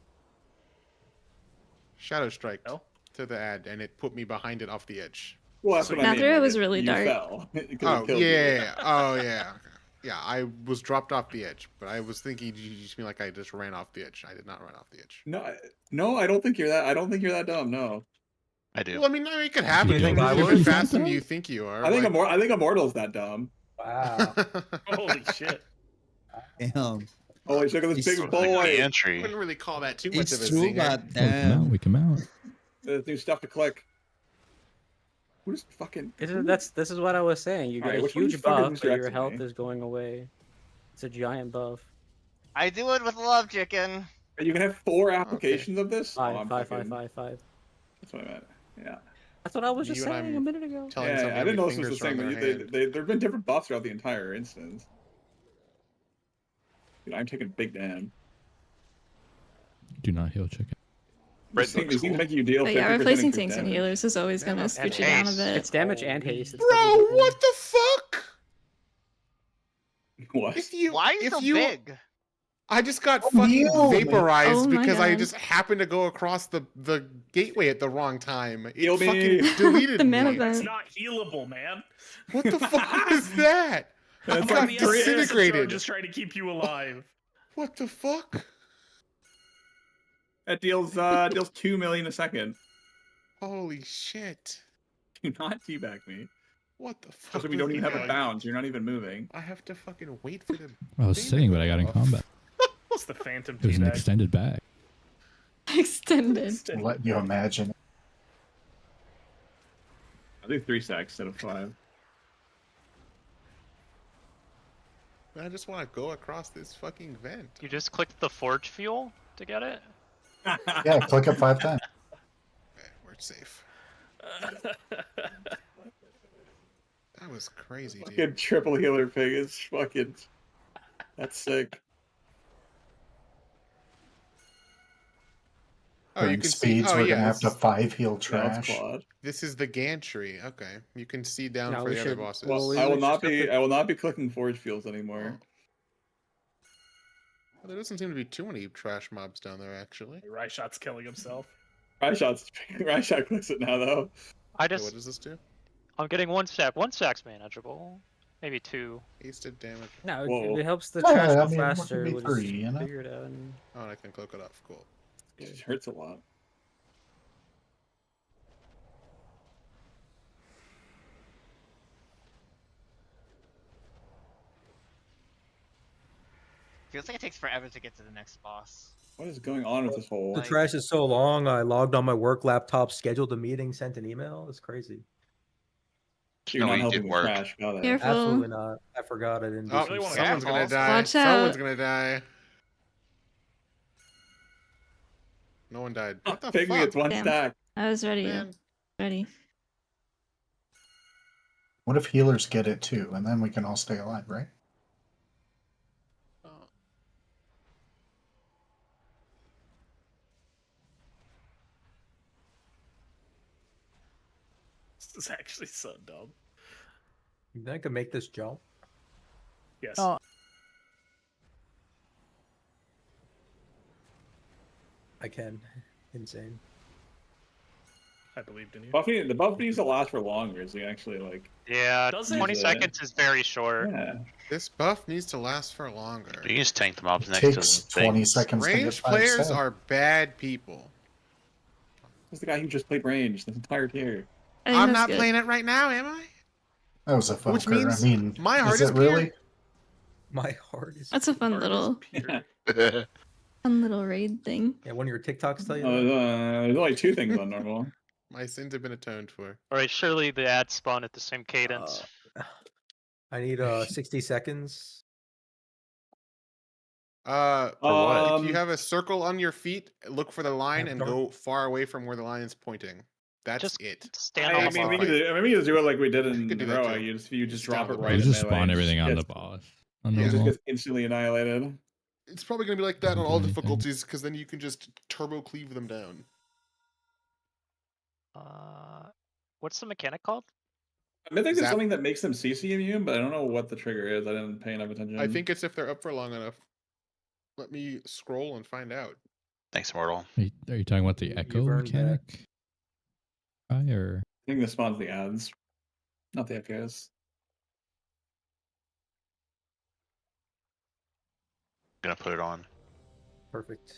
Shadow Strike No? to the ad, and it put me behind it off the edge. Well, that's what I Now mean. through it like, was really you dark. Fell. 'Cause it Oh killed you. yeah, oh yeah, yeah. I was dropped off the edge, but I was thinking you just mean like I just ran off the edge. I did not run off the edge. No, I don't think you're that. I don't think you're that dumb. No. I do. Well, I mean, it could happen. You You think think I you're was? faster than you think you are. I think like- I think Immortal's that dumb. Wow. Holy shit. Damn. Holy shit! Look at this It's big Like boy. the I entry. wouldn't really call that too much It's of a true, zinger. but We come out. damn. We come out. There's new stuff to click. Who just fucking? This is what I was saying. You get Alright, a which one of huge you fuckers buff, is but your directing health me? is going away. It's a giant buff. I do it with love, chicken. You can have 4 applications of this. Five, I'm five, fucking- five, five, five. That's what I meant. Yeah. That's what I was You just and saying a I'm minute ago. telling Yeah, somebody I didn't know with this was the fingers same. around But their there hand. have been different buffs throughout the entire instance. Dude, I'm taking a big damn. Do not heal chicken. These things make you deal. But yeah, 50% replacing increased tanks and damage. healers is always gonna And scoot you down a haste. bit. It's damage and haste. It's Bro, double the what the fuck? What? If you, Why are you if so you, big? I just got Oh, fucking no. vaporized Oh my because I God. just happened to go across the gateway at the wrong time. It Heal me. fucking deleted The mana me. vent. It's not healable, man. What the fuck is that? I That's got like The assist disintegrated. just trying to keep you alive. What the fuck? That deals 2 million a second. Holy shit. Do not teabag me. What the fuck? Because we don't was even have a that? bounce. You're not even moving. I have to fucking wait for them. I was sitting, but I got in combat. What's the phantom It was an teabag? extended bag. Extended. Let you imagine. I'll do 3 stacks instead of 5. I just want to go across this fucking vent. You just clicked the forge fuel to get it? Yeah, click it 5 times. Okay, we're safe. That was crazy, dude. Fucking triple healer pig is fucking. That's sick. Oh, you During can speeds, see. Oh, we're yeah, gonna have to this- 5 heal Yeah, that's trash. quad. This is the gantry. Okay, you can see down No, for we the other should- bosses. well, we- I will just not have be. to- I will not be clicking forge fields anymore. Well, there doesn't seem to be too many trash mobs down there, actually. Ryshott's killing himself. Rysshot clicks it now though. I Okay, just, what does this do? I'm getting 1 stack. 1 stack's manageable. Maybe 2. Hasted damage. No, Whoa. it helps the Yeah, trash I go mean, what could faster. be We'll 3, just you know? figure it out. And... Oh, and I can cloak it off. Cool. It just hurts a lot. Feels like it takes forever to get to the next boss. What is going on with this whole? The trash is so long. I logged on my work laptop, scheduled a meeting, sent an email. It's crazy. You're No, not you helping did with work. trash, got it? Careful. Absolutely not. I forgot I didn't do Oh, really wanna- someone's gonna Careful. die. Watch Someone's out. gonna die. No one died. What the Pygmy, fuck? it's 1 Damn. stack. I was ready. Man. Ready. What if healers get it too, and then we can all stay alive, right? This is actually so dumb. You think I could make this jump? Yes. Oh. I can. Insane. I believe, didn't you? The buff needs to last for longer. So you actually like. Yeah, Does it? 20 use it. seconds is very short. Yeah. This buff needs to last for longer. You can just tank the mobs It next to takes the 20 things. seconds to get Ranged 5 players stat. are bad people. Who's the guy who just played range this entire tier? I think I'm that's not good. playing it right now, am I? That was a Fokker. Which means I mean, my is heart it is really? My heart is. That's a fun little raid thing. Yeah, one of your TikToks tell you Oh, that? there's only 2 things on normal. My sins have been atoned for. Alright, surely the ads spawn at the same cadence. I need 60 seconds. For what? If you have a circle on your feet, look for the line and dark. go far away from where the line is pointing. That's Just it. stand on I the mean, bar. we could do it like we did in could do that Heroic. too. You just drop it stand right on You in just melee spawn and everything on the gets- boss. On Yeah. It just normal. gets instantly annihilated. It's probably going to be like that Doesn't on do all anything. difficulties because then you can just turbo cleave them down. What's the mechanic called? I think there's Zap. something that makes them CC immune, but I don't know what the trigger is. I didn't pay enough attention. I think it's if they're up for long enough. Let me scroll and find out. Thanks, Mortal. Are you talking about the echo earned that. mechanic? Or I think this spawns the ads, not the echoes. Gonna put it on. Perfect.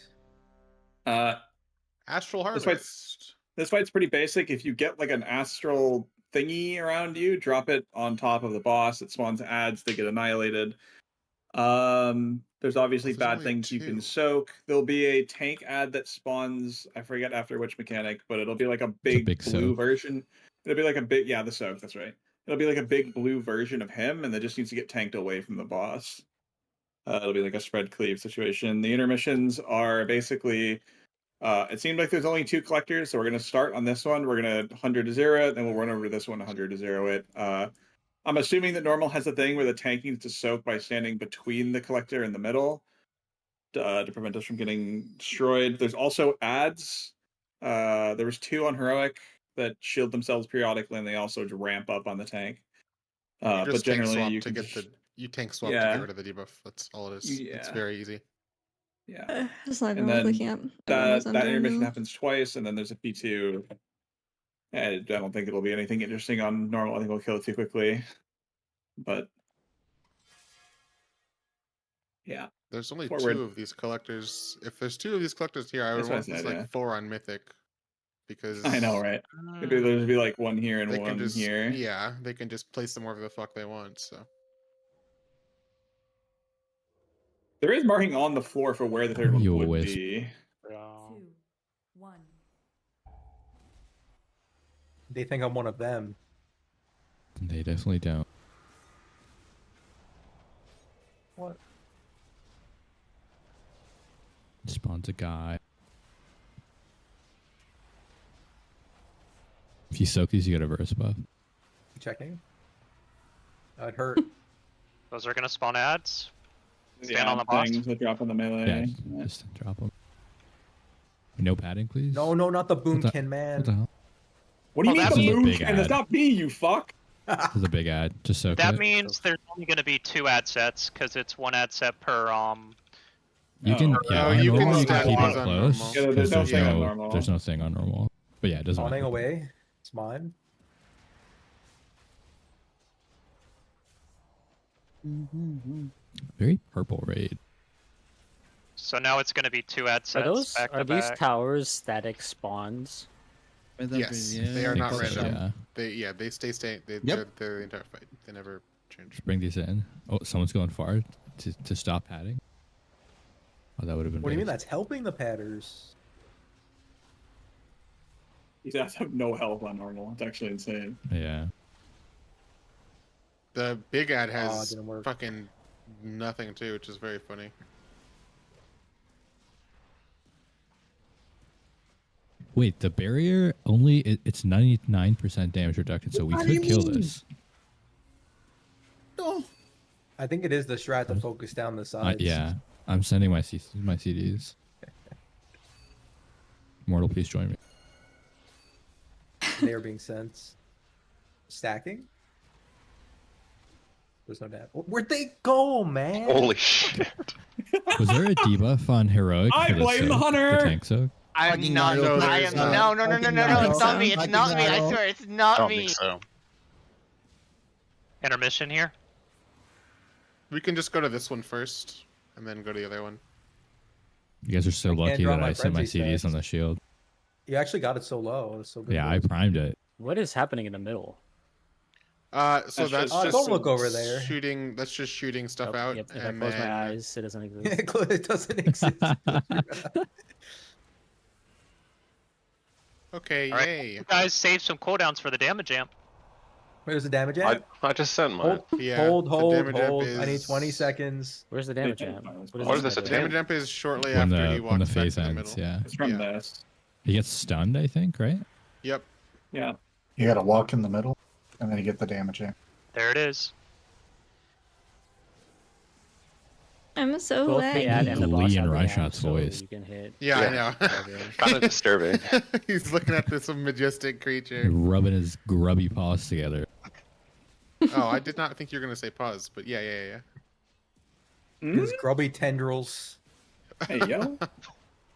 Astral This Harvest. fight's pretty basic. If you get like an astral thingy around you, drop it on top of the boss. It spawns ads. They get annihilated. There's obviously There's bad only things you can 2. soak. There'll be a tank ad that spawns. I forget after which mechanic, but it'll be like a big, big blue soak. version. It'll be like a big, the soak. That's right. It'll be like a big blue version of him, and that just needs to get tanked away from the boss. It'll be like a spread cleave situation. The intermissions are basically. It seemed like there's only 2 collectors, so we're gonna start on this one. We're gonna 100 to 0 it, then we'll run over to this one 100 to 0 it. I'm assuming that normal has a thing where the tank needs to soak by standing between the collector and the middle to prevent us from getting destroyed. There's also ads. There was 2 on Heroic that shield themselves periodically, and they also ramp up on the tank. You But just tank generally, swap you to can get just, the tank swap to Yeah. get rid of the debuff. That's all it is. It's Yeah. very easy. yeah. It's not And gonna look then like camp. That intermission happens twice, and then there's a P2. I don't think it'll be anything interesting on normal. I think we'll kill it too quickly. But yeah, There's only Forward. 2 of these collectors. If there's 2 of these collectors here, I would That's what I want this said, like yeah. 4 on Mythic. Because I know, right? Maybe there'll be like 1 here and they 1 can just here. yeah, they can just place them wherever the fuck they want. So There is marking on the floor for where the third one You would whiz. be. 2, 1. They think I'm one of them. they definitely don't. What? Spawns a guy. If you soak these, you get a burst buff. Checking. It hurt. Those are gonna spawn ads. Stand Yeah, on the boss. things that drop on the melee. Yeah, just drop them. No padding, please. No, not the What the- boomkin, man. What the hell? What do you Well, mean that the means- moon Big can? That's ad. not me, you fuck. This is a big ad. Just soak That it. means there's only gonna be 2 ad sets because it's 1 ad set per You can, yeah, on you can normal, you can stack keep these it on close. normal. Yeah, there's 'cause no thing on normal. There's no thing on normal. But yeah, it doesn't Spawning matter. away. It's mine. Very purple raid. So now it's gonna be 2 ad Are sets those back are to these back. towers static spawns? yes, they are I not think so, random. yeah. They stay. They're the entire fight. They never change. Just bring these in. Oh, someone's going far to stop padding. Oh, that would have been. What do you big. mean that's helping the padders? These ads have no health on normal. It's actually insane. Yeah. The big ad it has didn't work. fucking nothing too, which is very funny. Wait, the barrier only it's 99% damage reduction, so we What do you could kill mean? this. No. I think it is the strat to focus down the sides. Yeah, I'm sending my CDs. Mortal, please join me. They are being sent. Stacking? There's no doubt. Where'd they go, man? Holy shit. Was there a debuff on heroic? I for the blame the soak, hunter! The tank soak. I am Fucking not. Mario I players, am man. no. Fucking It's not Mario. me. It's Fucking not me. I Mario. swear, it's I not don't me. think so. Intermission here. We can just go to this one first, and then go to the other one. You guys are so I can't lucky draw that my I set my frenzy CDs on stats. the shield. You actually got it so low. It was so good. Yeah, I primed it. What is happening in the middle? So that's Oh, just don't look over there. shooting. That's just shooting stuff Oh, out. yep, if I and close then... my eyes, it doesn't exist. It doesn't exist. Okay, All right, yay. you guys save some cooldowns for the damage amp. Where's the damage amp? I just sent mine. Hold, the hold, damage amp hold. I need is- 20 seconds. Where's the damage amp? What is this, a The damn- damage amp is shortly When after he the when walks the back phase to the ends, middle. yeah. It's from this. He gets stunned, I think, right? Yep. Yeah. You gotta walk in the middle, and then you get the damage in. There it is. I'm so Both the ad laggy. and the boss Lee have and the amp, Ryshott's so voice. you can hit. Yeah, I know. Kind of disturbing. He's looking at this majestic creature. Rubbing his grubby paws together. Oh, I did not think you were gonna say pause, but yeah. His grubby tendrils. Hey, yo.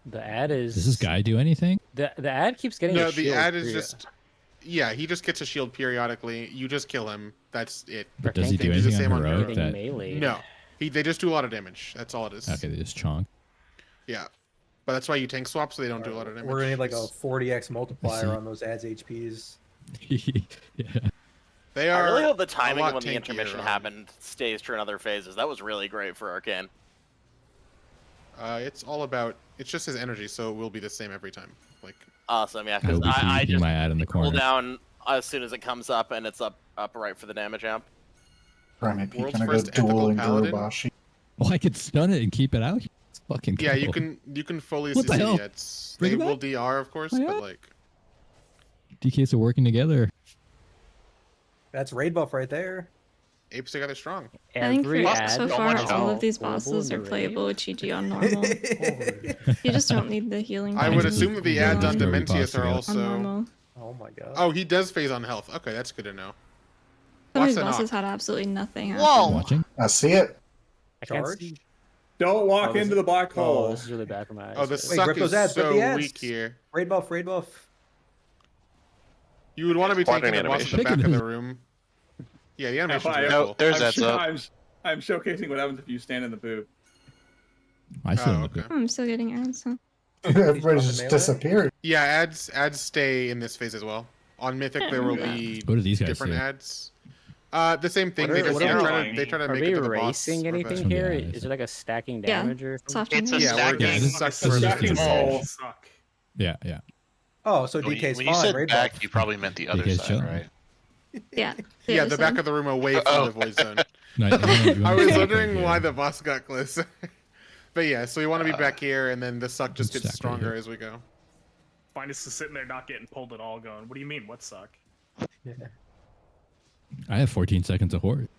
The ad is. Does this guy do anything? The ad keeps getting. No, a the shield ad is period. just. Yeah, he just gets a shield periodically. You just kill him. That's it. But does he do He's the anything same on heroic? Getting That... melee. No, they just do a lot of damage. That's all it is. Okay, they just chonk. Yeah, but that's why you tank swap, so they don't do a lot of damage. We're gonna need like a 40x multiplier on those ads HPs. Yeah. They I are. really hope the a timing lot of when the tankier intermission on- happened stays true in other phases. That was really great for Arcane. It's all about. It's just his energy, so it will be the same every time. Like. Awesome, yeah, I will because be I keeping just my ad in the cool corner. down as soon as it comes up, and it's up right for the damage amp. Primate Peak World's gonna go first ethical duel and paladin? Gurubashi. Oh, I could stun it and keep it out. It's fucking cool. Yeah, you can fully What the CC hell? it. Bring They it will back? DR, of course, Oh, yeah? but like. DKs are working together. That's raid buff right there. Apes together strong. I think Every for, ad so is far so all of these horrible bosses in are the playable raid. with GG on normal. You just don't need the healing. I would damage assume that the ads on Very Dementius are possible. on also. normal. Oh my god. Oh, he does phase on health. Okay, that's good to know. Some of Watch these the bosses knock. had absolutely nothing happen. Whoa! Watching? I see it. I can't Charge? see. Don't walk Oh, this into is- the black Oh, hole. this is really bad for my eyes. Oh, the but- Wait, suck rip is those ads, rip so the ads. weak here. Raid buff, raid buff. You would want to be Quadrant taking the boss at the animation. back of the room. Yeah, the animation's Fire. really No, cool. there's I'm, that sho- up. I'm showcasing what happens if you stand in the poop. I still Oh, look okay. good. I'm still getting ads. Huh? Everybody He's just melee? disappeared. Yeah, ads stay in this phase as well. On Mythic, there will be What do these guys different do? ads. The same thing. What They are- just what are they try to Are make we it to the boss. erasing or anything the- here? Yeah, Is it like a stacking Yeah, damage or something? soft It's a damage. Yeah, we're stacking. just sucks for Stacking the hole. Suck. Yeah, yeah. Oh, so When DK's you fine. said Raid back, buff. you probably meant the other DK's side, chilling. right? Yeah. Yeah, other the back side. of the room away from Oh. the void zone. No, you wanna I was stack wondering right why here. the boss got closer. But yeah, so we want to be back here, and then the suck just Stack gets right stronger here. as we go. Fine is just sitting there not getting pulled at all going, what do you mean, what suck? Yeah. I have 14 seconds of horde.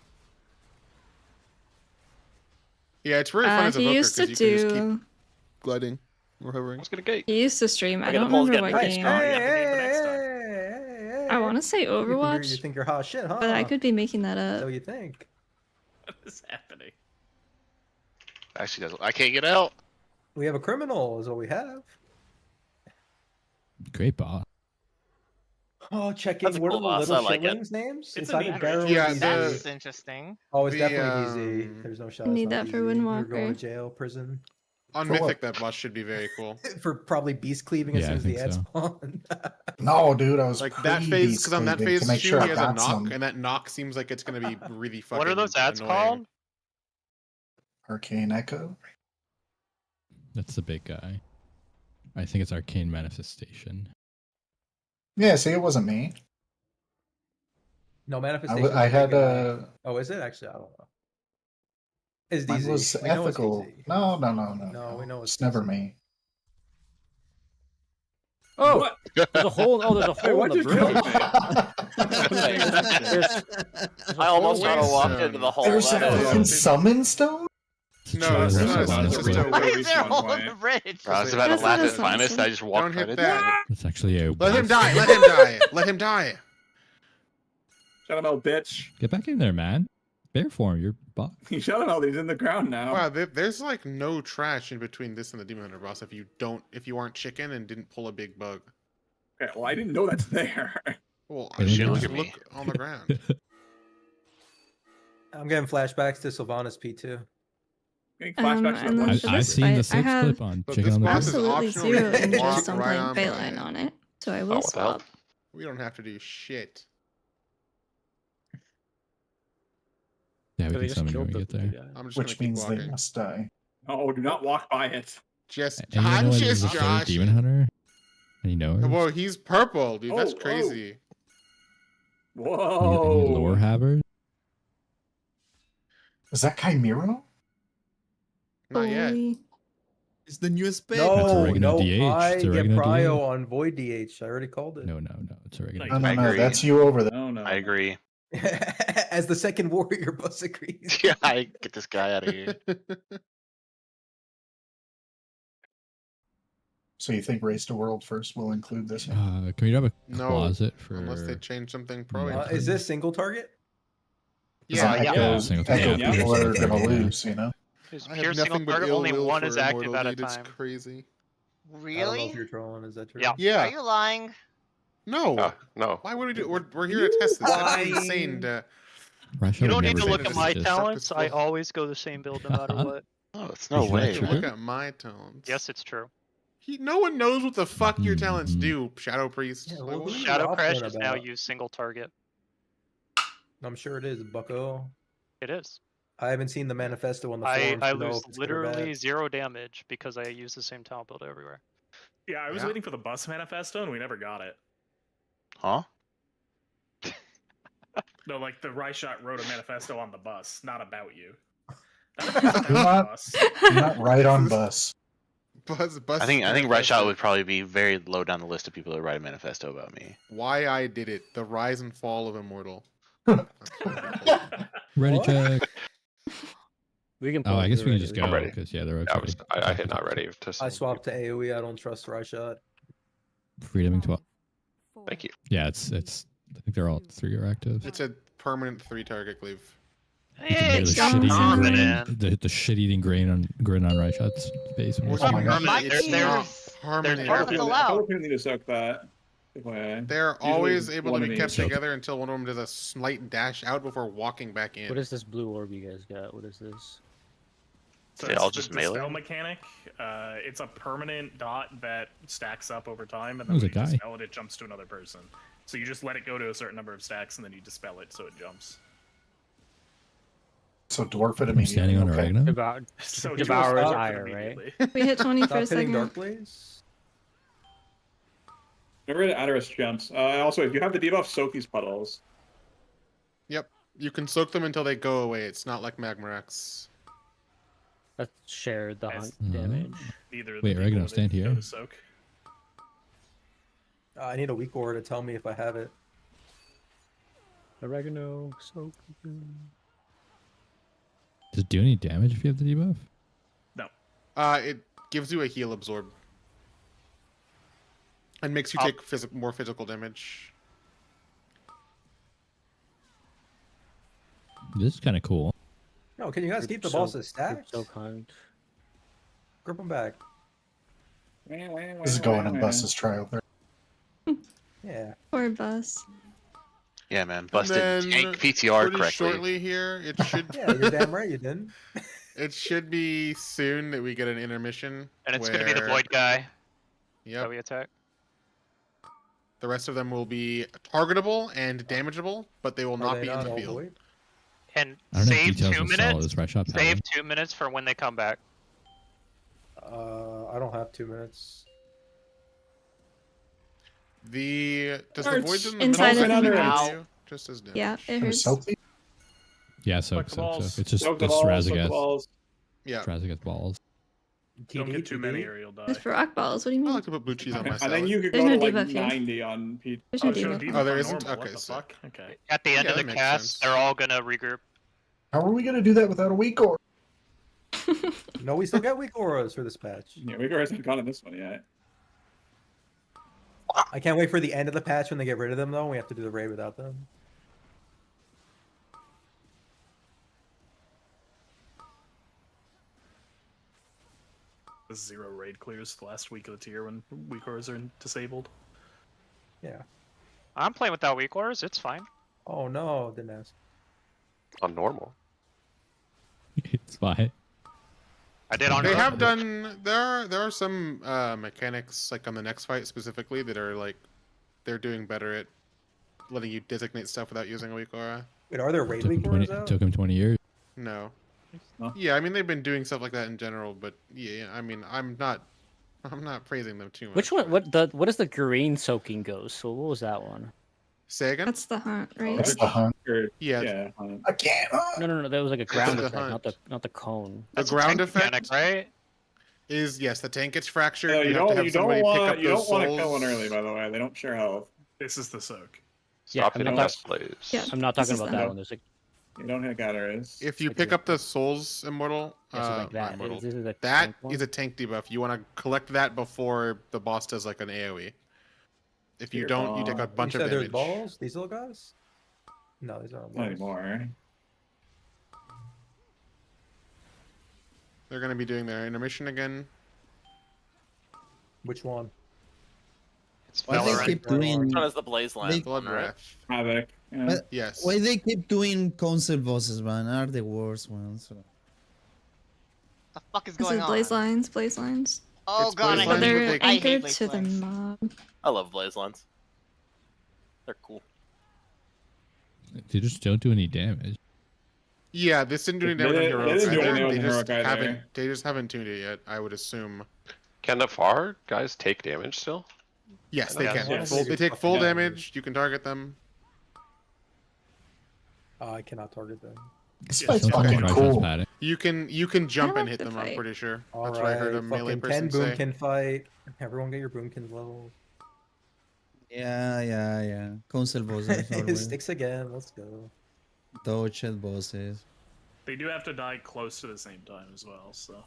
Yeah, it's really fun as a He Voker used because to you can just keep do. gliding or hovering. Let's get a gate. He used to stream. I Look at don't the polls remember what getting game. nice. Oh, you have to game for next time. I want to say You Overwatch, think you're hot shit, huh? but I could be making that So up. you think? What is happening? Actually, doesn't. I can't get out. We have a criminal, is what we have. Great boss. Oh, checking. That's a What cool are boss, the little I like it. shitlings' names? It's Inside a a neat barrel. Yeah, with the- DZ. That's interesting. Oh, it's the, definitely DZ. There's no shot. I it's need not that for DZ. You're Windwalker. going to jail, prison. On For Mythic, what? that boss should be very cool. For probably beast cleaving as Yeah, soon I as the think ad so. spawn. No, dude, I was Like that phase, pre-beast because on that cleaving phase, to make too, sure he I has a got knock, some and that knock seems like it's gonna be really fucking. What are those ads annoying. called? Arcane Echo. That's the big guy. I think it's Arcane Manifestation. Yeah, see, it wasn't me. No I, manifestation. I had Oh, is it actually? I don't know. It's mine DZ. was We know it's ethical. DZ. No, No, we know it's never me. Oh, What? there's a hole. Oh, there's a hole in what the just bridge. I almost Wait, walked into the hole. There's a That is- fucking summon stone? No, it's There's not. a It's lot of just squid. a Why way. is there a hole in point. the bridge? Bro, I was about to That's laugh not at a Finest. sunset. I just walked Don't right hit into that. It's actually a. Let him boss. die. Let him die. Let him die. Shut him out, bitch. Get back in there, man. bear form. You're boss. You shut him out. He's in the ground now. Wow, there's like no trash in between this and the Demon Hunter boss if you aren't chicken and didn't pull a big bug. Okay, well, I didn't know that's there. Well, I didn't just know. look on the ground. I'm getting flashbacks to Sylvanas P2. Getting flashbacks to and the then boss. for I've this seen fight, the I Sips have clip on But Chicken this on the boss is Ground. absolutely optional, zero you can interest walk on right playing on by Phalanx it. on it, so I will what the hell? swap. We don't have to do shit. Yeah, we So they can just summon you killed when we the get there. guy. I'm just Which gonna keep means they walking. must die. Oh, do not walk by it. Just, And you know I'm what? This is just the third Josh. Demon Hunter. And you know her. Whoa, he's purple, dude. That's Oh, crazy. Whoa. Any lore havers? Is that Chimera? Not yet. Holy- It's the newest pick. That's No, oregano no, DH. I It's get oregano Prio DH. on Void DH. I already called it. No, it's oregano. No, No, I no, agree. that's you over there. No, no. I agree. As the second warrior, Bus agrees. Yeah, I get this guy out of here. So you think Race to World first will include this? Can we grab a No, closet for? Unless they change something pro. Yeah. Is this single target? Yeah, yeah. Echo, Single Echo target. people are Yeah. gonna Yeah. lose, you know? There's I pure have single nothing but target. ill Only will one for is active Immortal, at a dude. It's time. crazy. I don't know Really? if you're trolling. Is that true? Yeah. Are Yeah. you lying? No. No. Why would we do? We're here to test this. That's Why? insane. Russia You would don't need never to do look this. at this. my Just- talents. I Destructive. always go the same build no matter what. Oh, it's no Did you way. not Look trigger? at my talents. Yes, it's true. No one knows what the fuck your talents Mhm. do, Shadow Priest. Yeah, Like, well, what? who- Shadow Rob Crash known is now about? use single target. I'm sure it is, Bucko. It is. I haven't seen the manifesto on the I forums to know lose if it's good or literally bad. 0 damage because I use the same talent build everywhere. Yeah, I was Yeah. waiting for the bus manifesto and we never got it. Huh? No, like the Ryshot wrote a manifesto on the bus, not about you. That Do about the not, bus. do not ride on bus. Buzz, I think Redshot would probably be very low down the list of people that write a manifesto about me. Why I did it. The rise and fall of Immortal. Ready What? check. We can. Oh, I guess we can just go. go I'm ready. because yeah, they're I, okay. I hit not ready to. I swapped to AoE. I don't trust Ryshot. Freedom 12. Thank you. Yeah, it's. I think they're all 3 are active. It's a permanent 3-target cleave. You can hear the It's shit-eating dominant. grain. The shit-eating grin on Ryshot's face. when Well, he's it's Oh my doing God. it. permanent. It's They're- not they're permanent. Oh, that's allowed. I need to soak that. FYI. They're Usually always able to one be of these. kept So- together until one of them does a slight dash out before walking back in. What is this blue orb you guys got? What is this? So They it's all the just dispel melee? mechanic. It's a permanent dot that stacks up over time, and then There's when a you guy. dispel it, it jumps to another person. So you just let it go to a certain number of stacks, and then you dispel it, so it jumps. So dwarf it I'm standing immediately. on okay. oregano. Devour. So you Devour just is dwarf it higher, right? immediately. We hit 20 for Stop a hitting second. Dark Blaze. Get rid of Adderus jumps. Also, if you have the debuff, soak these puddles. Yep. You can soak them until they go away. It's not like Magmarax. Let's share the As- hunt damage. Neither of Wait, the oregano, people stand that go here. to soak. I need a weak aura to tell me if I have it. Oregano, soak. Does it do any damage if you have the debuff? No. It gives you a heal absorb. And makes you take more physical damage. This is kind of cool. No, can you guys keep the So- boss's stacks? So kind. Grip them back. This is going in bus's trial. Yeah. Poor bus. Yeah, man. Busted then tank PTR Pretty correctly. shortly here, it should Yeah, you're damn right you didn't. it should be soon that we get an intermission. And it's going to be the where- void guy that Yep. we attack. The rest of them will be targetable and damageable, but they will Are not they be in the all field. void? And I don't know if save details 2 installed. minutes. Is Ryshot Save paladin? 2 minutes for when they come back. I don't have 2 minutes. Does the Hurts. void in the Inside middle of of the damage house. you? Just as damage. Yeah, it Or hurts. Celtic? Yeah, so Fuck the balls. it's just Soak the it's balls, soak the Razageth. balls. Yeah. Razageth balls. Don't get too many TD? or you'll die. Just for rock balls. What do you I mean? like to put blue cheese on my And salad. then you could There's go no to like debuff here. 90 on Pete. There's Oh, no should debuff. be Oh, there on isn't? normal, Okay, What the so- fuck? Okay. At the end Yeah, of that the makes cast, sense. they're all going to regroup. How are we going to do that without a weak or? No, we still got weak auras for this patch. Yeah, we hasn't gone in this one yet. I can't wait for the end of the patch when they get rid of them, though. We have to do the raid without them. The 0 raid clears the last week of the tier when weak auras are disabled. Yeah. I'm playing without weak auras. It's fine. Oh no, didn't ask. On normal. It's fine. I did on. They Earth. have done. There are some mechanics like on the next fight specifically that are like they're doing better at letting you designate stuff without using a weak aura. Wait, are there raid Took him weak auras 20, out? took him 20 years. No. No. Yeah, I mean they've been doing stuff like that in general, but yeah, I mean I'm not praising them too much. Which one? What is the green soaking ghost? So what was that one? Say again? That's the hunt, right? That's the hunt. Yeah. Hunt. I can't. No. That was like a ground the effect, hunt. not the cone. The That's a ground tank effect mechanic, right? is yes, the tank gets fractured. No, you you have to don't. have You don't somebody pick want. up You those don't want to souls. kill one early. By the way, they don't share health. This is the soak. Yeah, Stop I'm hitting not death plays. Yeah. I'm not This talking is about the- that one. There's like You don't hit gatherers. If you Like pick the- up the souls immortal, yeah, so like that. immortal, This is a that tank one? is a tank debuff. You want to collect that before the boss does like an AoE. If you Dear don't, you take a God. bunch you of said there's damage. balls? These little guys? No, these aren't Not balls. anymore. They're gonna be doing their intermission again. Which one? It's Why they Valorant. keep doing? Which one is the Blaze Land Blood one, right? Wrath. Havoc. Yeah. What? Yes. Why they keep doing console bosses, man? Are the worst ones. The fuck is This going is on? blaze lines, blaze lines. Oh It's god, Blaze I But Lines, hate, they're but I hate anchored Blaze to the Lines. mob. I love Blaze Lands. They're cool. They just don't do any damage. Yeah, this didn't do any They damage on didn't- heroic. they didn't do any either. damage They on just heroic either. haven't. They just haven't tuned it yet. I would assume. Can the far guys take damage still? Yes, they Yeah, can. yes. They take full Yeah. damage. You can target them. I cannot target them. This Yeah, fight's Don't fucking try cool. padding. You can jump I and like hit the them. I'm fight. pretty sure. All That's what I heard a right, melee fucking person 10 say. boomkin fight. Everyone get your boomkin level. Yeah. Console bosses. always. Sticks again, let's go. Dodged bosses. They do have to die close to the same time as well, so.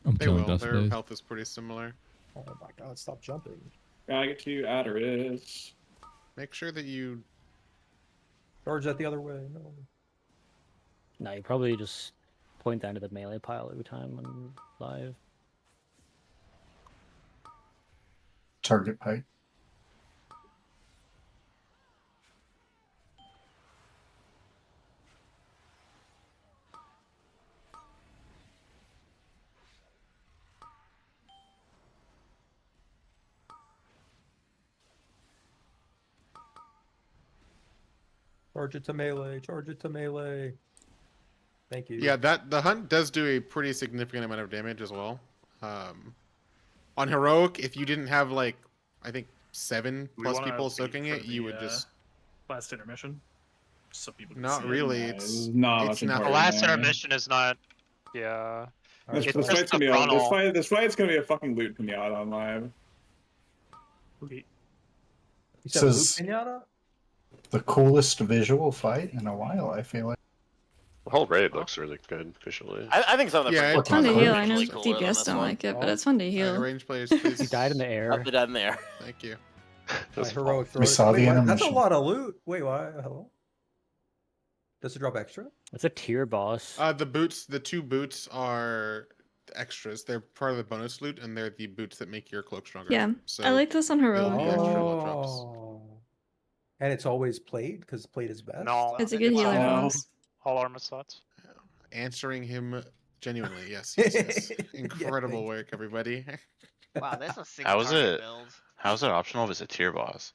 I'm They killing will. dust Their plays. health is pretty similar. Oh my god, stop jumping. Gotta get to Adderus. Make sure that you. Charge that the other way. No. No, you probably just point down to the melee pile every time on live. Target pipe. Charge it to melee. Charge it to melee. Thank you. Yeah, the hunt does do a pretty significant amount of damage as well. On heroic, if you didn't have like, I think 7 We plus wanna people wait soaking for it, you would the, just. last intermission. So people can Not see it. really. Yeah, It's not it's much not. The important. last Yeah. intermission is not. Yeah. This, It's this just fight's gonna the be a, frontal. this fight's gonna be a fucking loot pinata on live. Okay. You said Says- loot pinata? The coolest visual fight in a while, I feel like. The whole raid looks really good visually. I think some of the Yeah, It's fun to heal. I know really cooler than DPS this don't one. like it, but it's fun to heal. Range players, please. He died in the air. Up the dead in there. Thank you. Alright, heroic throw. We saw the Wait, what? That's a intermission. lot of loot. Wait, why? Hello? Does it drop extra? It's a tier boss. The boots, the 2 boots are extras. They're part of the bonus loot, and they're the boots that make your cloak stronger. Yeah, So I like this on they'll heroic. be extra loot drops. Oh. And it's always plate because plate is best. No. It's a good healer Wow. boss. All armor slots. Answering him genuinely, yes. Yeah, Incredible thank work, everybody. Wow, that's a single How is target it? build. How's it optional if it's a tier boss?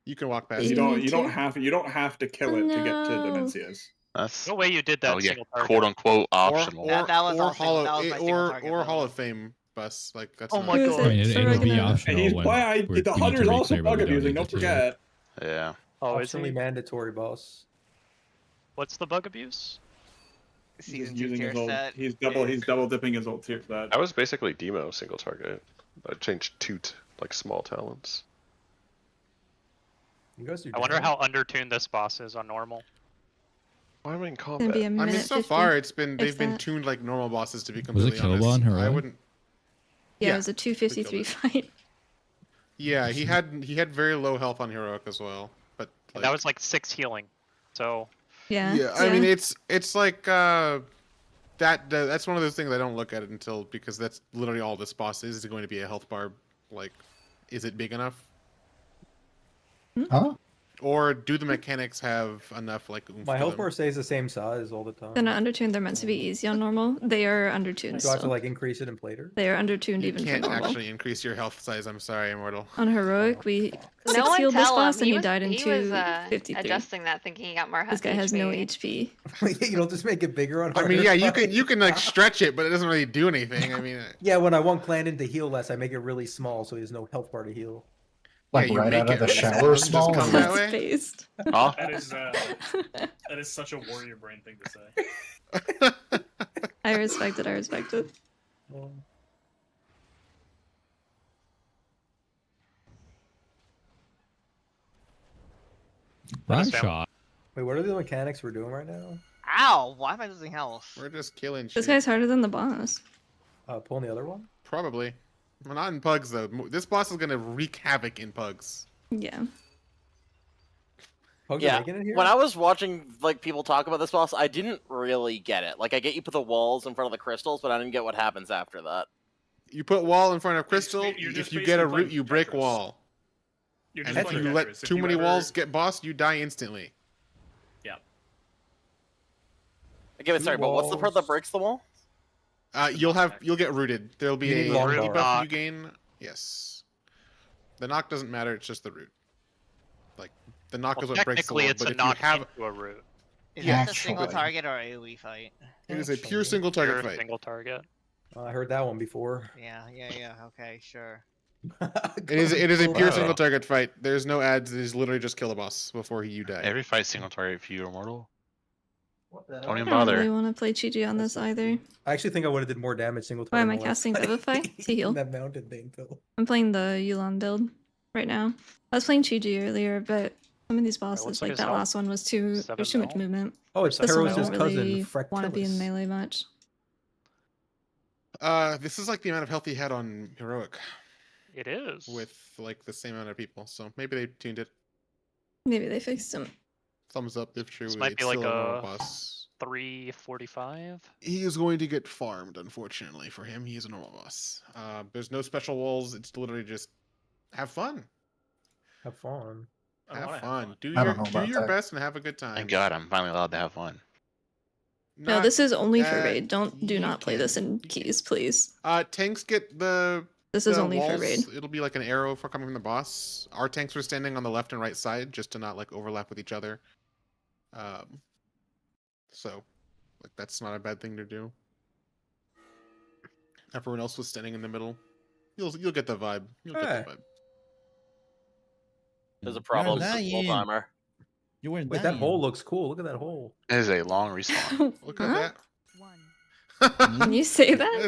You can walk past. You it. don't have to kill it to get to No. Dimensius. That's No way you did that oh yeah, single target. quote unquote Or, optional. That was or all single- Hall that was my single target or build. Hall of Fame bus. Like that's. Oh not- my Who is god. I mean, So it'll we're be gonna- optional He's when play. we The need hunter's to also reclaim what bug we don't abusing. need Don't to. forget. Yeah. Oh, is Optionally he? mandatory boss. What's the bug abuse? He's Season 2 using tier his old. set. He's double dipping his old tier set. I was basically demo single target. I changed 2 like small talents. You guys do I wonder damage. how undertuned this boss is on normal. Why am I in Gonna combat? be a I minute mean, so 50, far it's been if they've been that. tuned like normal bosses to be Was it completely killable honest. on I heroic? wouldn't. Yeah, Yeah, it was a 253 fight. Yeah, he had very low health on heroic as well, but And that was like 6 healing. So Yeah. yeah. I mean, it's like that's one of those things I don't look at it until, because that's literally all this boss is. Is it going to be a health bar? Like, is it big enough? Huh? Or do the mechanics have enough like oomph My to health them? bar stays the same size all the time. They're not undertuned. They're meant to be easy on normal. They are undertuned Do I have to still. like increase it in plater? They are undertuned You even for can't normal. actually increase your health size. I'm sorry, Immortal. On heroic, we No 6 one healed this tell boss him. and He he was died in he was 253. adjusting that, thinking he got more This guy has no HP. You don't just make it bigger on I mean, harder yeah, fight? you can like stretch it, but it doesn't really do anything. I mean, Yeah, when I want Clandon to heal less, I make it really small so he has no health bar to heal. Like you right make out of it the really shower small, small. just come or- that way. Based. Oh, That is such a warrior brain thing to say. I respect it. I respect it. Right shot. Wait, what are the mechanics we're doing right now? Ow! Why am I losing health? We're just killing shit. This guy's harder than the boss. Pulling the other one? Probably. Well, not in pugs though. This boss is gonna wreak havoc in pugs. Yeah. Pugs are Yeah, making it here? when I was watching like people talk about this boss, I didn't really get it. Like, I get you put the walls in front of the crystals, but I didn't get what happens after that. You put wall in front of crystal. You're just If you get a basically root, you playing break Tetris. wall. You're And just if playing you let Tetris. too If you many ever- walls get boss, you die instantly. Yeah. Okay, but sorry, but what's the part that breaks the wall? You'll get rooted. There'll be You need a long debuff bar. you gain. Yes. The knock doesn't matter. It's just the root. Like the knock is Well, what breaks the technically, wall. it's But a if you knock have, into a root. Is Yeah, this a single actually. target or AoE fight? it is a pure single target Pure fight. single target. I heard that one before. Yeah. Okay, sure. It is a pure Wow. single target fight. There's no ads. It is literally just kill the boss before you die. every fight single target if you're immortal. Don't I even don't really bother. want to play Chi on this either. I actually think I would have did more damage single Why target. am I in the last casting fight. Vivify to heal? That mountain thing, Phil. I'm playing the Yulan build right now. I was playing Chi earlier, but some of these bosses, what's like his that health? last one, was too. 7 There's too much mil? movement. Oh, it's This one I Teros' don't cousin, really want to be in Frectilis. melee much. This is like the amount of health he had on heroic It is. with like the same amount of people. So maybe they tuned it. Maybe they fixed him. Thumbs up if true. This might It's be like still a normal a boss. 345. He is going to get farmed, unfortunately for him. He is a normal boss. There's no special walls. It's literally just have fun. Have fun. I Have wanna fun. Do I your don't know do about your that. best and have a good time. Thank God I'm finally allowed to have fun. No, Not this is only for that raid. Do you not play this in can. keys, please. Tanks get the. This is the only for walls. raid. It'll be like an arrow for coming from the boss. Our tanks were standing on the left and right side just to not like overlap with each other. So, like that's not a bad thing to do. Everyone else was standing in the middle. You'll get the vibe. You'll get Hey. the vibe. There's a problem You're with the full lying. timer. You weren't Wait, that hole looks cool. Look at that hole. It is a long respawn. Look Huh? at Hmm? that. Can you say that?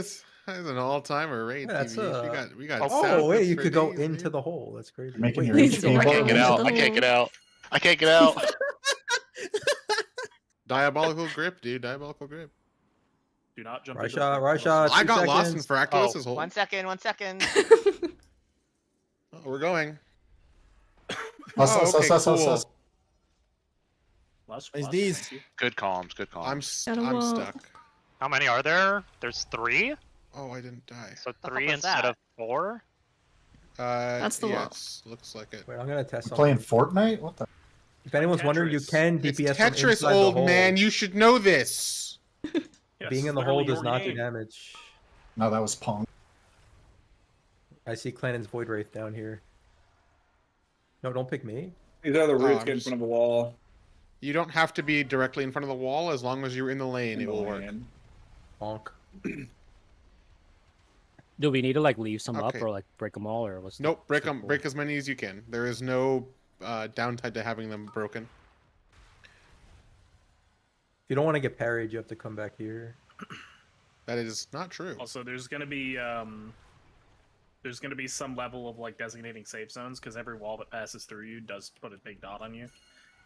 That's an all-timer raid. Yeah, that's, TV. We got. Oh, sound wait, bits you for could go days, into dude. the hole. That's crazy. Making Wait, your Please HP don't I work bar. can't get out. I can't get out. I can't get out. Diabolical grip, dude. Diabolical grip. Do not jump. Right into shot, the- right shot. I 2 got lost in seconds. Fractalus's hole. 1 second. Oh, we're going. Us, Oh, us, okay, us, us, cool. us. Last, It's last, these. thank you. Good calms. Good calms. Got a I'm wall. stuck. How many are there? There's 3? Oh, I didn't die. So fuck 3 was instead that? of 4? That's the wall. yes, looks like it. Wait, I'm gonna test I'm something. playing Fortnite? What the? If anyone's wondering, you Tetris. can It's DPS from Tetris, inside old the hole. man. You should know this. Yes, Being in the hole literally does your not do game. damage. No, that was Pong. I see Clennon's Void Wraith down here. No, don't pick me. These other Oh, roots I'm get in just- front of a wall. You don't have to be directly in front of the wall as long as you're in the lane. in It the will work. lane. Honk. Do we need to like leave some Okay. up or like break them all or what's? the- Nope, break what's the them. goal? Break as many as you can. There is no downside to having them broken. If you don't want to get parried, you have to come back here. That is not true. Also, there's gonna be some level of like designating safe zones because every wall that passes through you does put a big dot on you.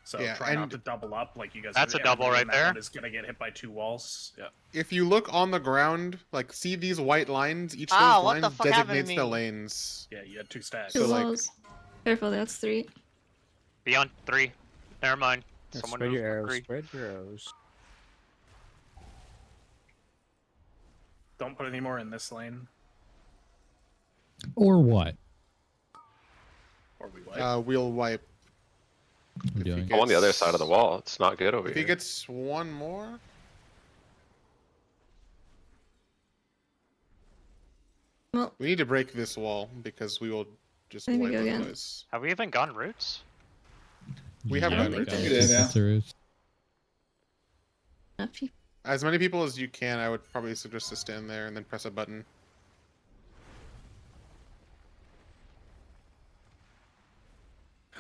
So Yeah, try not and- to double up like you guys. That's a double everybody right in that there. one is gonna get hit by 2 walls. Yeah. If you look on the ground, like see these white lines, each of Ah, those what the lines fuck happened to designates the me? lanes. Yeah, you had 2 stacks. Two So, like- walls. Careful, that's 3. Beyond 3. Never mind. Yeah, Someone spread knows your arrows. 3. Spread your arrows. Don't put any more in this lane. Or what? Or we wipe. We'll wipe. I'm doing. I'm on the other side of the wall. It's not good over If here. he gets one more. Well, we need to break this wall because we will just Maybe wipe go again. otherwise. Have we even gone roots? We have Yeah, gone we roots. got We did, yeah. roots. enough people. As many people as you can, I would probably suggest to stand there and then press a button.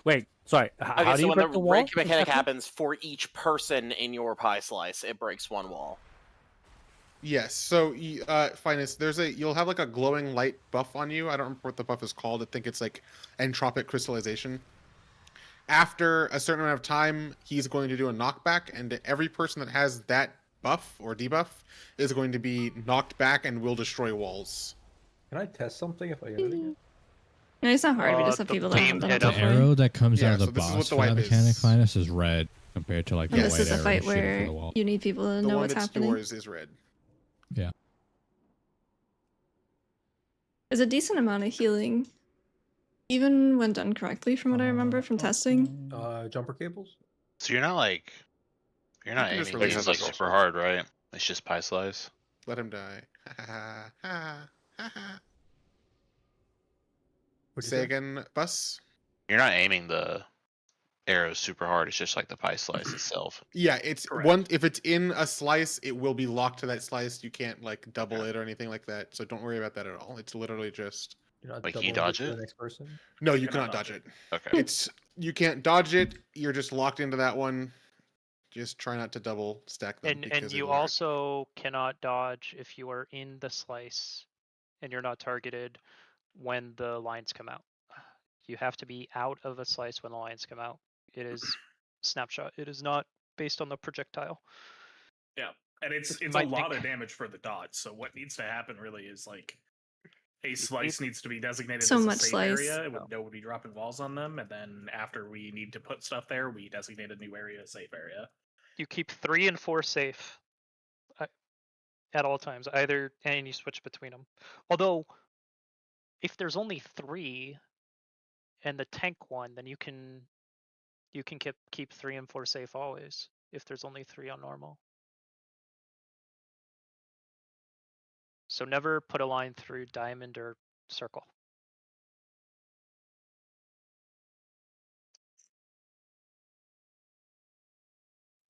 Wait, sorry. Okay, How do so you when break the the wall? break mechanic exactly? happens for each person in your pie slice, it breaks one wall. Yes. So, Finest, you'll have like a glowing light buff on you. I don't remember what the buff is called. I think it's like entropic crystallization. After a certain amount of time, he's going to do a knockback, and every person that has that buff or debuff is going to be knocked back and will destroy walls. Can I test something if I get it again? No, it's not hard. We just have the people that beam haven't done it hit The him. before. arrow that comes Yeah, out of the so this is what boss the for that wipe mechanic is. finest is red compared to like the And white this is a arrow fight shooting for where the wall. you need people to The know one what's that's happening. yours is red. Yeah. There's a decent amount of healing, even when done correctly, from what I remember from testing. Jumper cables? So you're not You can just aiming release beams it. like super hard, right? It's just pie slice. Let him die. What'd you Say say? again, Bus? You're not aiming the arrows super hard. It's just like the pie slice itself. Yeah, it's Correct. one. If it's in a slice, it will be locked to that slice. You can't like double it or anything like that. So don't worry about that at all. It's literally just. You're not Like, can you doubling dodge to it? the next person? No, you cannot cannot dodge it. Okay. It's you can't dodge it. You're just locked into that one. Just try not to double stack them. And because you it'll hurt. also cannot dodge if you are in the slice and you're not targeted when the lines come out. You have to be out of a slice when the lines come out. It is snapshot. It is not based on the projectile. Yeah, and it's a might lot think- of damage for the dodge. So what needs to happen really is like a slice needs to be designated So as a much safe slice. area. It would know would be dropping walls on them, and then after we need to put stuff there, we designate a new area, a safe area. You keep 3 and 4 safe at all times, and you switch between them. Although, if there's only 3 and the tank one, then you can keep 3 and 4 safe always. If there's only 3 on normal. So never put a line through diamond or circle.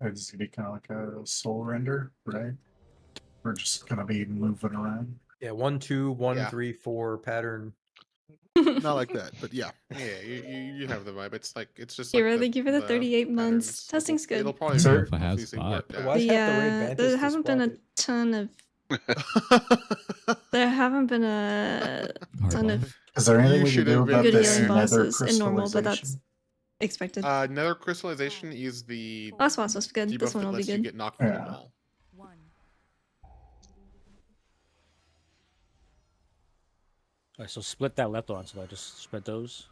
It's gonna be kind of like a soul render, right? We're just gonna be moving around. Yeah, 1, 2, 1, Yeah. 3, 4 pattern. Not like that, but yeah, you have the vibe. It's like it's just Kira, like thank you for the 38 months. patterns. Testing's good. It'll probably Sir? be If I have hopefully see spot. worked out. Why have the red Yeah, mantis there haven't been a spotted? ton of there haven't been a ton Hard of Is there anything You we can should do have been about good this healing nether bosses in normal, but that's crystallization? expected. Nether crystallization is the Last boss was good. debuff This one that will be lets you good. get knocked from the Yeah. wall. Alright, so split that left one, so I just spread those.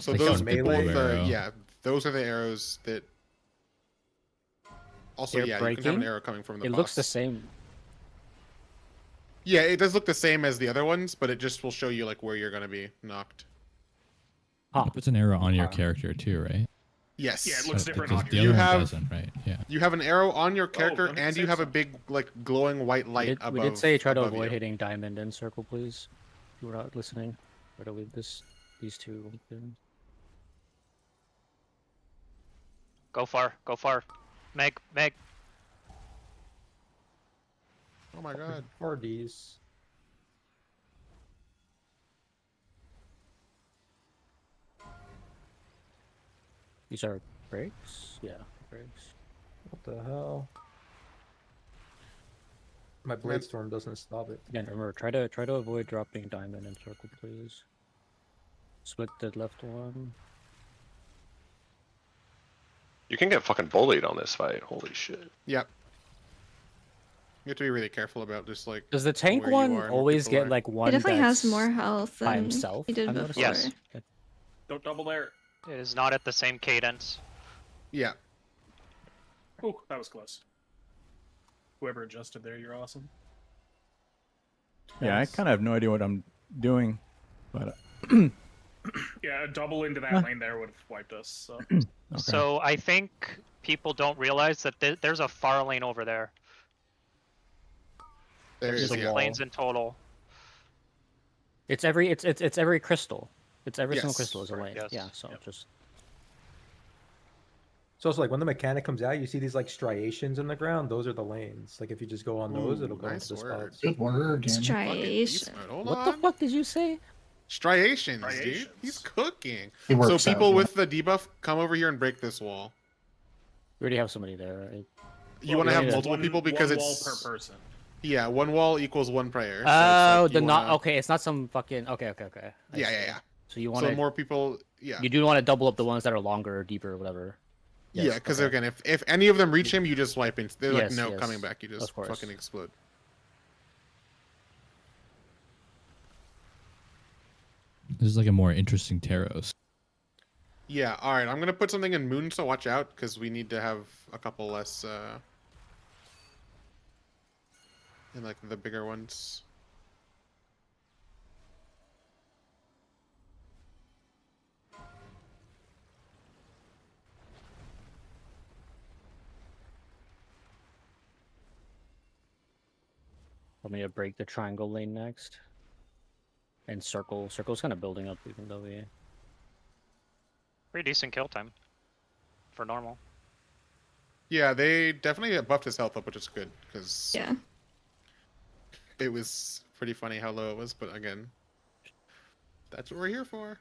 So Like those a people, melee arrow. yeah, those are the arrows that. Also, They're yeah, you can have an breaking? arrow coming from the It boss. looks the same. Yeah, it does look the same as the other ones, but it just will show you like where you're gonna be knocked. It puts an arrow on your character too, right? Yes. Yeah, it looks So different because on the your. You other one have- doesn't, right? Yeah. You have an arrow on your character, let me and you save have a some. big like glowing white light above. We did say try to above avoid you. hitting diamond and circle, please. If you were not listening. Try to leave these two open. Go far. Go far. Meg. Oh my god. Hardies. These are breaks? Yeah, breaks. What the hell? My blade storm doesn't stop it. Again, remember, try to avoid dropping diamond and circle, please. Split the left one. You can get fucking bullied on this fight. Holy shit. Yep. You have to be really careful about just like. Does the tank where you one are and where always people get are. like He one definitely has that's more health by than himself? he did I've before. noticed? Yes. Don't double there. It is not at the same cadence. Yeah. Oh, that was close. Whoever adjusted there, you're awesome. Yeah, I kind of have no idea what I'm doing, but Yeah, a double into that Huh. lane there would have wiped us. So. So I think people don't realize that there's a far lane over there. There's Six lanes in total. It's every it's every crystal. It's every single Yes. crystal is a lane. Yes. Yeah, so just So it's like when the mechanic comes out, you see these like striations in the ground. Those are the lanes. Like if you just go on those, Ooh, it'll go nice into the word. spots. Good word, Danny. Striation. Hold what on. the fuck did you say? Striations, dude. He's cooking. He So works out, people yeah. with the debuff, come over here and break this wall. We already have somebody there, right? You want to have yeah. multiple people because one it's wall per person. Yeah, one wall equals one prayer. So Oh, it's like the you not wanna- okay. It's not some fucking okay. I Yeah, see. yeah. So you want So more people. Yeah. You do want to double up the ones that are longer or deeper or whatever. Yeah, Yes, because okay. again, if any of them reach him, you just wipe into. They're like, Yes, no, yes, coming back. You just of course. fucking explode. This is like a more interesting Taros. Yeah. All right. I'm gonna put something in Moon, so watch out because we need to have a couple less. In like the bigger ones. Want me to break the triangle lane next? And circle. Circle's kind of building up, even though we. Pretty decent kill time. For normal. Yeah, they definitely buffed his health up, which is good because Yeah. it was pretty funny how low it was. But again, that's what we're here for.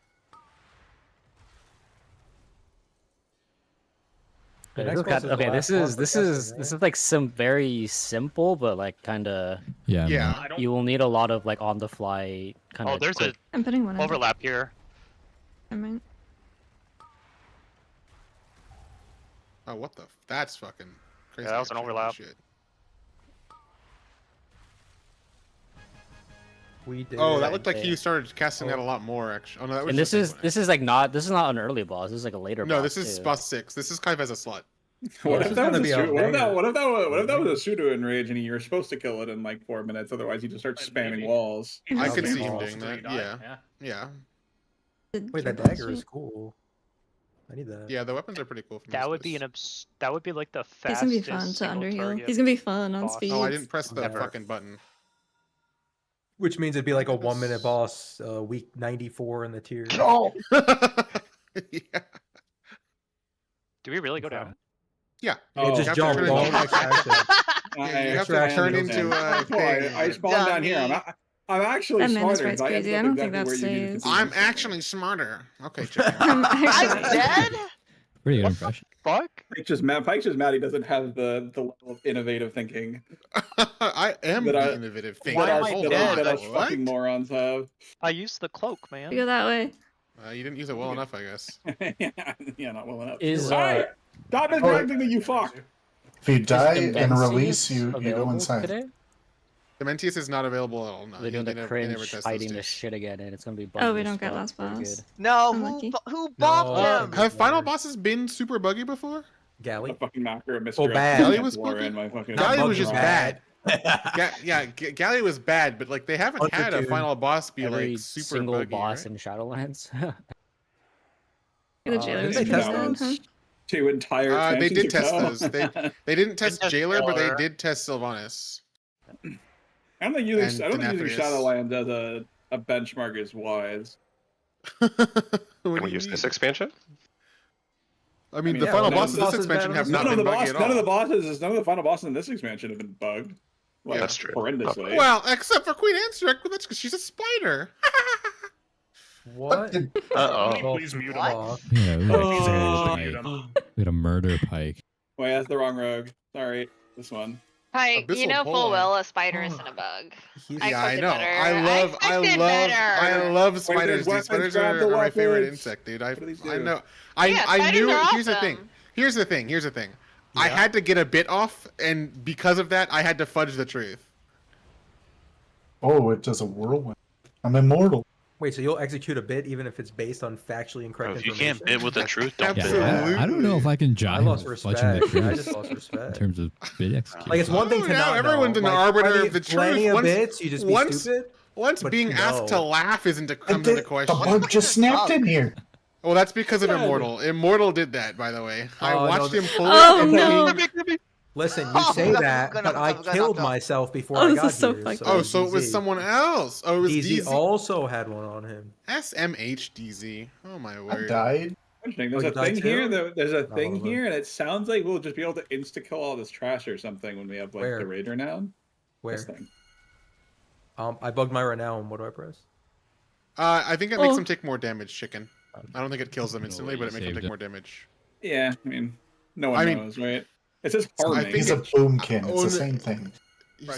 The Okay, next boss is the okay, last this one is for this testing, is right? this is like some very simple, but like kind of. Yeah. Yeah. I don't. You will need a lot of like on the fly kind of. Oh, there's a I'm putting one in. overlap here. I mean, Oh, what the? That's fucking crazy. Yeah, that was an actually. overlap. Shit. We did. Oh, that looked like yeah. he started casting that a Oh. lot more. Actually, oh no, that was. And just this is like not an early boss. This is like a later. No, boss this is too. boss 6. This is kind of as a slut. What this if is that gonna was be a a pseudo? What if banger. that was a pseudo enrage and you were supposed to kill it in like 4 minutes? Otherwise, you just start spamming Maybe. walls. I That'd could be see him awesome. doing that. Die. Yeah, yeah, did Wait, that your boss dagger is shoot? cool. I need that. yeah. The weapons are pretty cool. From That this would be list. that would be like the He's fastest gonna be fun to single underheal. target He's gonna be fun on boss. speed. Oh, I didn't press the Ever. fucking button. Which means it'd be like a Look at 1 minute this. boss, week 94 in the tier. Oh, Yeah, Do we really go down? yeah. Oh, It just have to jumped. turn Don't into- extraction. Yeah, you have Extra to turn action into a thing. I spawned down here. I'm actually That mana smarter. sprite's I crazy. ended I up don't think exactly that where you needed to stays. be I'm instantly. actually smarter. Okay, chicken. I'm I'm actually dead? Pretty good What impression. Fuck? Pike's just mad he doesn't have the level of innovative thinking I am That the I- innovative that thinker. us, Hold that, on. that us What? fucking morons have. I used the cloak, man. go that way. You didn't use it well enough, I guess. Yeah, not well enough. Is, Hey! Stop misdirecting me, you fuck! if you die Is and Demencius release, you go available inside. Today? Dementius is not available at all. No, They're doing he the never cringe tests those hiding the tiers. shit again, and it's gonna be. Oh, we buggy as don't get fuck. last Pretty boss. good. No, Unlucky. who buffed No. him? Have final bosses been super buggy before? Galley. A fucking macro Oh, misdirect. bad. Galley was War buggy? in my fucking. Not Galley was buggy, just bad. bad. Galley was bad, but like they haven't Bunch of had a tunes. final boss be Every like super single buggy, boss right? in Shadowlands. The jailer was they pretty test good, those? huh? 2 entire. They did expansions test ago. those. They didn't test test Jailer, but they Jailer. did test Sylvanas. I don't think using And using Denathrius. Shadowlands as a benchmark is wise. What Can do we you use mean? this expansion? I mean, mean, the yeah, final none of bosses the of this bosses expansion bad have on not None of been the buggy boss, at none of the all. bosses, none of the final bosses in this expansion have been bugged. Like, Yeah. That's true. horrendously. Well, except for Queen Anseric, but that's because she's a spider. What? Uh-oh. Please mute him. What? Yeah, we Please had, mute him. we had a murder pike. Wait, that's the wrong rogue. Sorry, this one. Pike, you Abyssal know full Polearm. well a spider isn't a bug. I Yeah, I expected know. better. I love spiders. Dude, spiders are my favorite insect, dude. I know. Yeah, I spiders knew. are Here's the thing. awesome. Here's the thing. I Yeah. had to get a bit off, and because of that, I had to fudge the truth. Oh, it does a whirlwind. I'm immortal. Wait, so you'll execute a bit even if it's based on factually incorrect If you information? can't bid with the truth, don't bid. I don't know if I can jive lost with fudging the respect. truth I just lost respect. in terms of bid execution. Like, it's one thing to now not everyone's know. an Like, arbiter of the plenty truth. of bits, you just be stupid. Once but being to asked to know. laugh isn't to come into question. The bug just snapped in here. Well, that's because of Immortal. Immortal did that, by the way. I Oh, no, watched him pull Oh, it. And no. he... Listen, you say that, but I killed myself before I this got is so here. fucked Oh, so it was someone else. Oh, it was DZ DZ. also had one on him. SMH DZ. Oh my I word. died. There's Oh, a you died thing here. too? There's a No, thing hold on. here, and it sounds like we'll just be able to insta kill all this trash or something when we have like Where? the raider now. Where? This thing. I bugged my renown. What do I press? I think it makes Oh. them take more damage, chicken. I don't think it kills them instantly, but it makes them take more damage. Yeah, I mean, no one I mean- knows, right? It says I harming. think He's a boomkin. It's Oh, the same thing.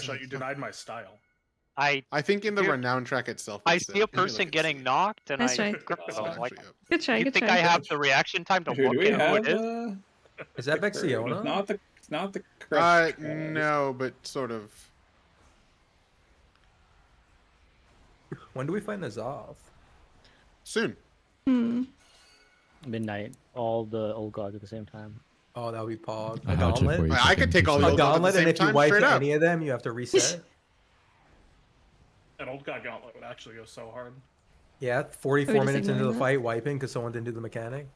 Shot, you denied my style. I think in the Dude, renown track itself. I it's see a let me look person and getting see. knocked, and Nice I try. grip It's them. not Like, actually up. Good try. you Good think try. I have the reaction time to Dude, look do we at who have? it is? Is that Vexiona? It's not the correct. No, but sort of. When do we find Azov? Soon. Midnight, all the old gods at the same time. Oh, that would be Pog. I A hatch it for gauntlet? you, I could take all the A old gods at the gauntlet, same and if you time, wipe straight up. any of them, you have to reset. An old god gauntlet would actually go so hard. Yeah, 44 just minutes into ignore the that? fight, wiping because someone didn't do the mechanic.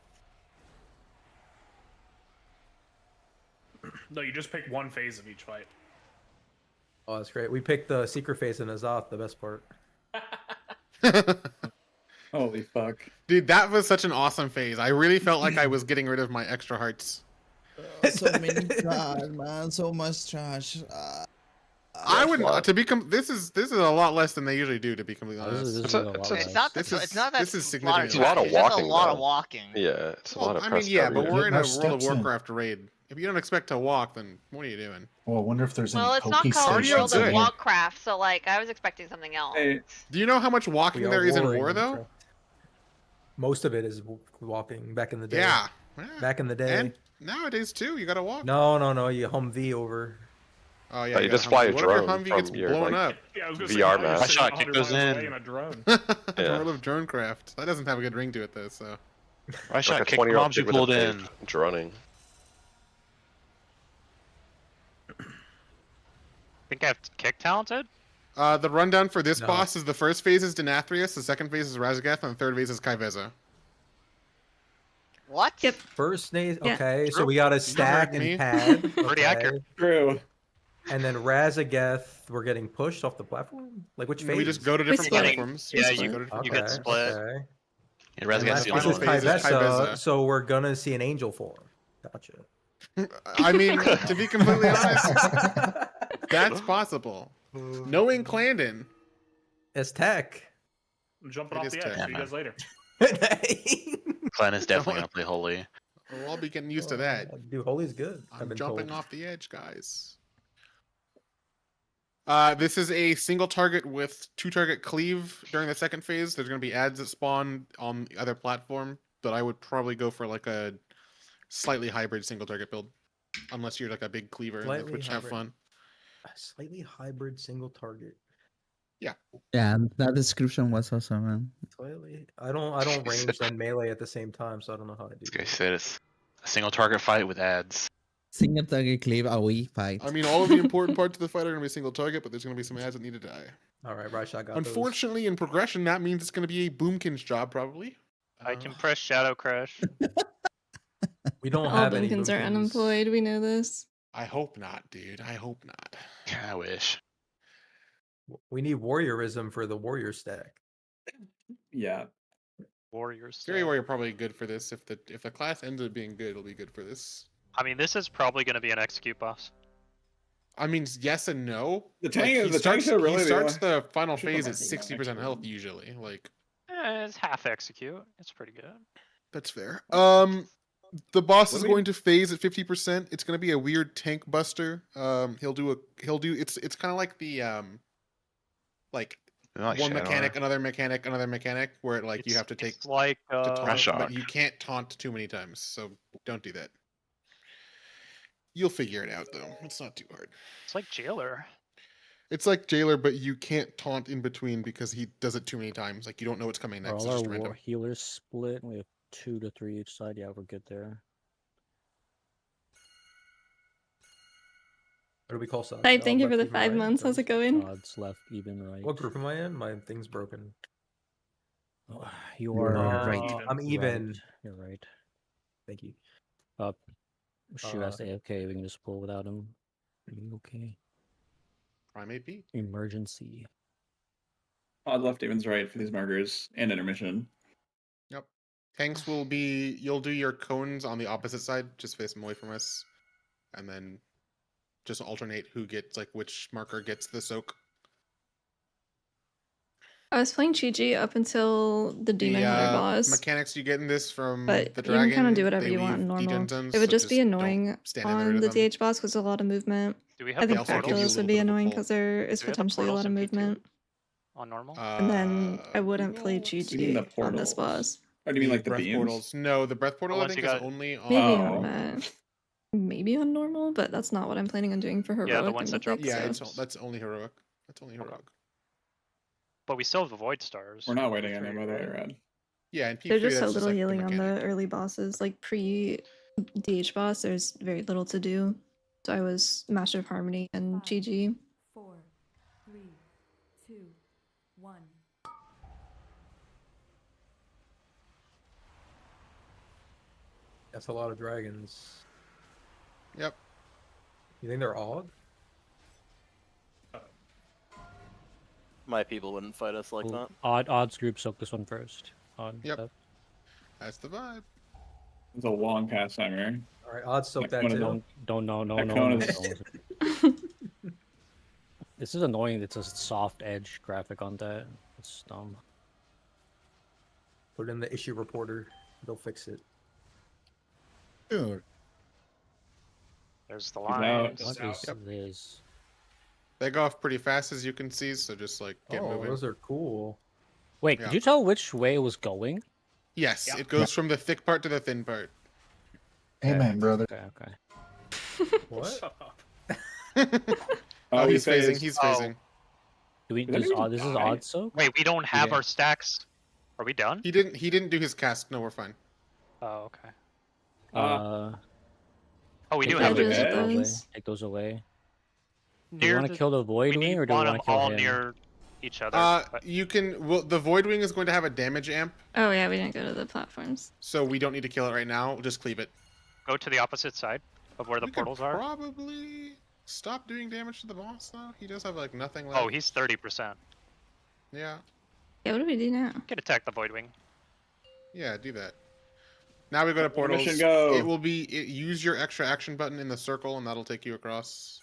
No, you just pick one phase of each fight. Oh, that's great. We picked the secret phase in Azov, the best part. Holy fuck. Dude, that was such an awesome phase. I really felt like I was getting rid of my extra hearts. So many trash, man. So much trash. I wouldn't to become. This is a lot less than they usually do. To be completely Oh, this honest. is It's a- a lot it's a- less. It's not. This It's is- not that. this is a lot of significant. It's a lot of trash, it's just walking, a lot of though. walking. Yeah, it's a lot of I press mean, yeah, but coverage. we're in a Our World of steps in. Warcraft raid. If you don't expect to walk, then what are you doing? Well, I wonder if there's Well, any it's not pokey called Cardio World stations of good. in here. Warcraft, so like I was expecting something else. Hey, Do you know how much walking We are there is in warring war, in though? Minecraft. Most of it is walking back in the day. Yeah. Back in the day. And nowadays too, you gotta walk. No. You Humvee over. Oh yeah, But you gotta just fly a Humvee. What if your drone Humvee gets from your, blown like, up? Yeah, I was gonna VR say, now you're map. sitting Shot, 100 kick those miles away in. in a drone. The Yeah. world of dronecraft. That doesn't have a good ring to it though. So I shot Like a kick the 20-year-old bombs you chick with a pulled fake in. droning. Think I have kick talented? the rundown for this No. boss is the first phase is Denathrius, the second phase is Razagath, and the third phase is Kaiveza. What? Yep. First name. Yeah. Okay, so we got a stack heard me. and pad. Pretty okay. accurate. true. And then Razageth, we're getting pushed off the platform? Like which phase? We just go to different split. platforms. Yeah, We you- go to different you get platforms. split. Okay. Yeah, Razageth's the This only is final one. phase is Kaiveza, Kaiveza. so we're gonna see an angel form. Gotcha. I mean, to be completely honest, that's possible. Knowing Clandon, It's tech. I'm jumping It off is the tech. edge. Yeah, See you man. guys later. Clan is definitely gonna play holy. we'll all be getting used to that. Dude, Holy's good. I've I'm been jumping told. off the edge, guys. This is a single target with 2-target cleave during the second phase. There's going to be ads that spawn on the other platform, but I would probably go for like a slightly hybrid single target build, unless you're like a big cleaver, Slightly which have hybrid. fun. A slightly hybrid single target. Yeah. Yeah, that description was awesome, man. Slightly. I don't range and melee at the same time, so I don't know how to do This guy that. said it's a single target fight with ads. Single target cleave, a wee fight. I mean, all of the important parts of the fight are going to be single target, but there's going to be some ads that need to die. All right, Rashad got Unfortunately, in progression, that means it's going to be a Boomkin's job, probably. I can press Shadow Crash. those. We don't All have any Boomkins are Boomkins. unemployed. We know this. I hope not, dude. I hope not. I wish. We need warriorism for the warrior stack. Yeah. Warriors. Fury Warrior probably good for this. If the class ends up being good, it'll be good for this. I mean, this is probably going to be an execute boss. I mean, yes and no. The tank- he the tank starts, should really he be starts like- the final should phase go at back to 60% health usually. Like It's half execute. It's pretty good. that's fair. The boss What is do we- going to phase at 50%. It's going to be a weird tank buster. He'll do it's kind of like the like Like one Shadow mechanic, Armor. another mechanic, where like you It's- have to take it's like to taunt, Rush but Hawk. you can't taunt too many times. So don't do that. You'll figure it out though. It's not too hard. it's like Jailer. It's like Jailer, but you can't taunt in between because he does it too many times. Like you don't know what's coming Are next. all It's our just random. war healers split? We have 2 to 3 each side. Yeah, we're good there. What do we call side? Type, thank you Left, for the even, 5 right? months. How's it going? Odds left, even, right. What group am I in? My thing's broken. Oh, you are right. I'm even. Right. You're right. Thank you. Shoot, that's AFK. We can just pull without him. Are you okay? Primate B. Emergency. Odd left, evens right for these markers and intermission. Yep. Tanks will be. You'll do your cones on the opposite side. Just face them away from us, and then just alternate who gets like which marker gets the soak. I was playing Chi-Chi up until the Demon Hunter boss. Mechanics you get in this from But the you dragon. can kind of do whatever they you want leave in normal. degen zones, It would so just be don't annoying stand in the on road the of them. DH boss because there's a lot of movement. Do we I have think the portals? Fractals would be annoying because there is Do we have the potentially a portals lot of in P2? movement. On normal? And then I wouldn't play What do you mean the Chi-Chi on this portals? boss. Or do you mean like the breath beams? portals? No, the breath portal I once think you is got- only on. Maybe maybe on normal, but that's not what I'm planning on doing for heroic. Yeah, the ones and that drop mythic, Yeah, so- that's only heroic. That's only heroic. But we still have the Void Stars. We're not waiting on P3, him, by the way, right? Rad. Yeah, and P3 There's just that's so little like the healing on mechanic. the early bosses. Like pre DH boss, there's very little to do. So I was Master of Harmony and GG. 4, 3, 2, 1. That's a lot of dragons. Yep. You think they're odd? My people wouldn't fight us like that. Odds group soak this one first. Yep. That's the vibe. It's a long pass timer. All right, odds soak that One too. of Don't no. That This is annoying. It's a soft edge graphic on that. It's dumb. Put in the issue reporter. They'll fix it. Sure. There's the out. lines. What is this? They go off pretty fast as you can see, so just like get Oh, moving. those are cool. Wait, Yeah. could you tell which way it was going? Yes, it goes from the thick part to the thin part. Amen, brother. Okay. What? Oh, he's phasing. phased. He's Oh. phasing. Do we? Did that This, even this is die? odd soak. Wait, we don't have Yeah. our stacks. Are we done? He didn't do his cast. No, we're fine. Oh, okay. Oh, we Take do those have away. the Take away. those. Take those away. Do you near want to kill the Void we Wing need or do you want want them to kill all him? near each other. but- You can. Well, the Void Wing is going to have a damage amp, Oh yeah, we didn't go to the platforms. so we don't need to kill it right now. We'll just cleave it. Go to the opposite side of where the We could portals are. Probably stop doing damage to the boss though. He does have like nothing left. Oh, he's 30%. Yeah. Yeah, what do we do now? Can attack the Void Wing. Yeah, do that. Now we go to portals. Mission go. It will be use your extra action button in the circle, and that'll take you across.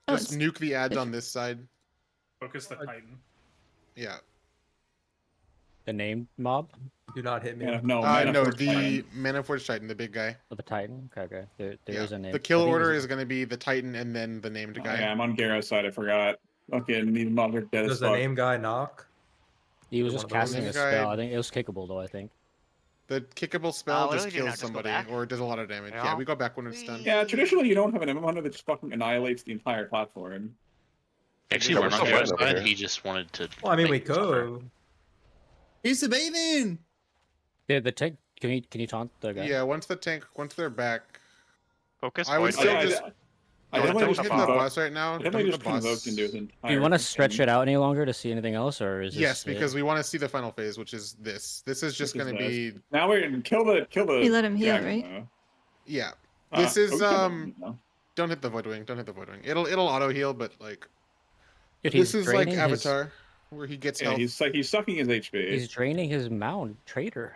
Oh, Just it's nuke the ads on this side. Focus the Titan. Yeah. The name mob Do not hit me. Yeah, No, Manifold the Titan. Maniforge Titan, the big guy. of the Titan. Okay. There Yeah. is a name. The kill I think order it's- is going to be the Titan and then the named Oh, guy. yeah, I'm on Garro's side. I forgot. Fucking these mobs are dead as Does the fuck. name guy knock? He was One just of those. casting a Name spell. guy- I think it was kickable though. I think. The kickable spell what do just we do kills now? Just go somebody, back? or it does a lot of damage. Yeah, Yeah. we go back when it's done. Yeah, traditionally you don't have an MM hunter that just fucking annihilates the entire platform. Actually, Yeah, we're we're not still Garrett's fine over side. here. He just wanted to. Well, I mean, we make suffer. could. He's evading. The tank. Can you taunt the guy? Yeah, once they're back. Focus I would Void still Wing. just. I No, definitely don't just hit the convoke. boss right now. I Don't definitely hit just the boss. convoked into his entire. Do you want to stretch campaign. it out any longer to see anything else, or is this Yes, it? because we want to see the final phase, which is this. This is just Which is going to be. Now we're gonna kill the. You let him heal, dragon, right? though. Yeah. This is we can- Don't hit the Void Wing. Don't hit the Void Wing. It'll auto heal, but like. Dude, This he's is like draining his- Avatar, where he gets Yeah, health. he's sucking his HP. He's draining his mount. Traitor.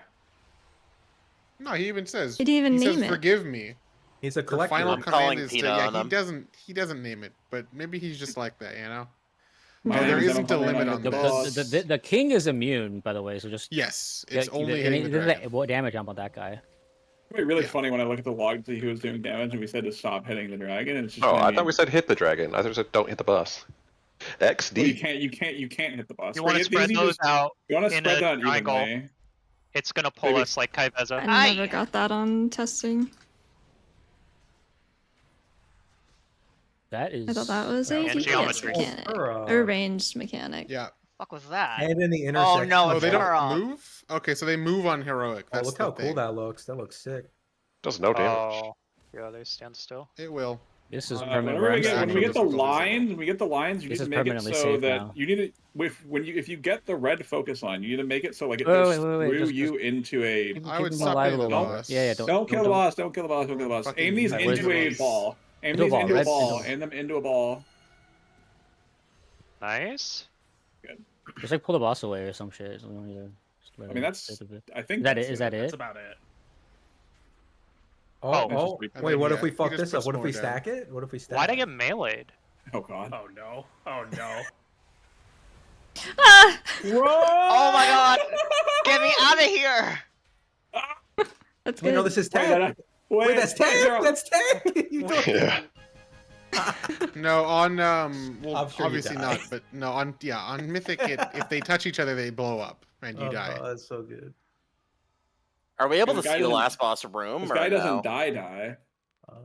No, he even says. He didn't even he says, name it. "Forgive me." He's a The collector. final I'm command calling is to, PETA yeah, on he him. doesn't name it, but maybe he's just like that, you know. My there name's isn't a Emma limit Hunter, on I'm this. boss. The king is immune, by the way. So just Yes, yeah, it's only and hitting the there's dragon. what damage amp on that guy? It'd be really Yeah. funny when I look at the log to see who was doing damage, and we said to stop hitting the dragon. And it's just Oh, gonna I be- thought we said hit the dragon. I thought we said don't hit the boss. XD. Well, you can't hit the boss. You want to spread those out You want to in spread a that triangle. evenly. It's gonna pull Maybe- us like Kaiveza. I never got that on testing. That is. I thought that was a And DPS geometry. mechanic Or, or ranged mechanic. Yeah. Fuck was that? And in the Oh intersection. no, Oh, it's they don't Turok. move? Okay, so they move on heroic. Oh, That's look the how thing. cool that looks. That looks sick. Does no damage. Oh, yeah, they stand still. It will. This is Whenever permanent. we get, when we get the This is lines, you This need is to make it permanently so safe that now. you need to if you get the red focus line, you need to make it so like it Wait, goes wait, wait, through just- you into a. I would Keep them stop alive hitting a the little longer. boss. Yeah, yeah. Don't kill the boss! Don't kill the boss! Don't kill the boss! Fucking Aim these use into the a boss. ball. Aim Into a these ball, into a red ball. into- Aim them into a ball. Nice. Just like pull the boss away or some shit. So we don't need to just let I mean, it that's. sit a bit. I think Is that that's it? Is that That's it? about it. Oh, Oh, oh. it's just- Wait, what if yeah, we he fuck just this up? puts What if more we down. stack it? What if we stack Why'd I it? get meleeed? Oh god. Oh no. Oh no. Ah! Oh my god! Get me out of here! That's Wait, good. no, this is Wait, tank. Wait, that's tank. That's tank. You don't- Yeah. No, on well, I'm sure you obviously die. not, but no, on on Mythic, if they touch each other, they blow up and you die. Oh, that's so good. Are we able This to guy see the doesn't- last boss room? This or guy doesn't no? die.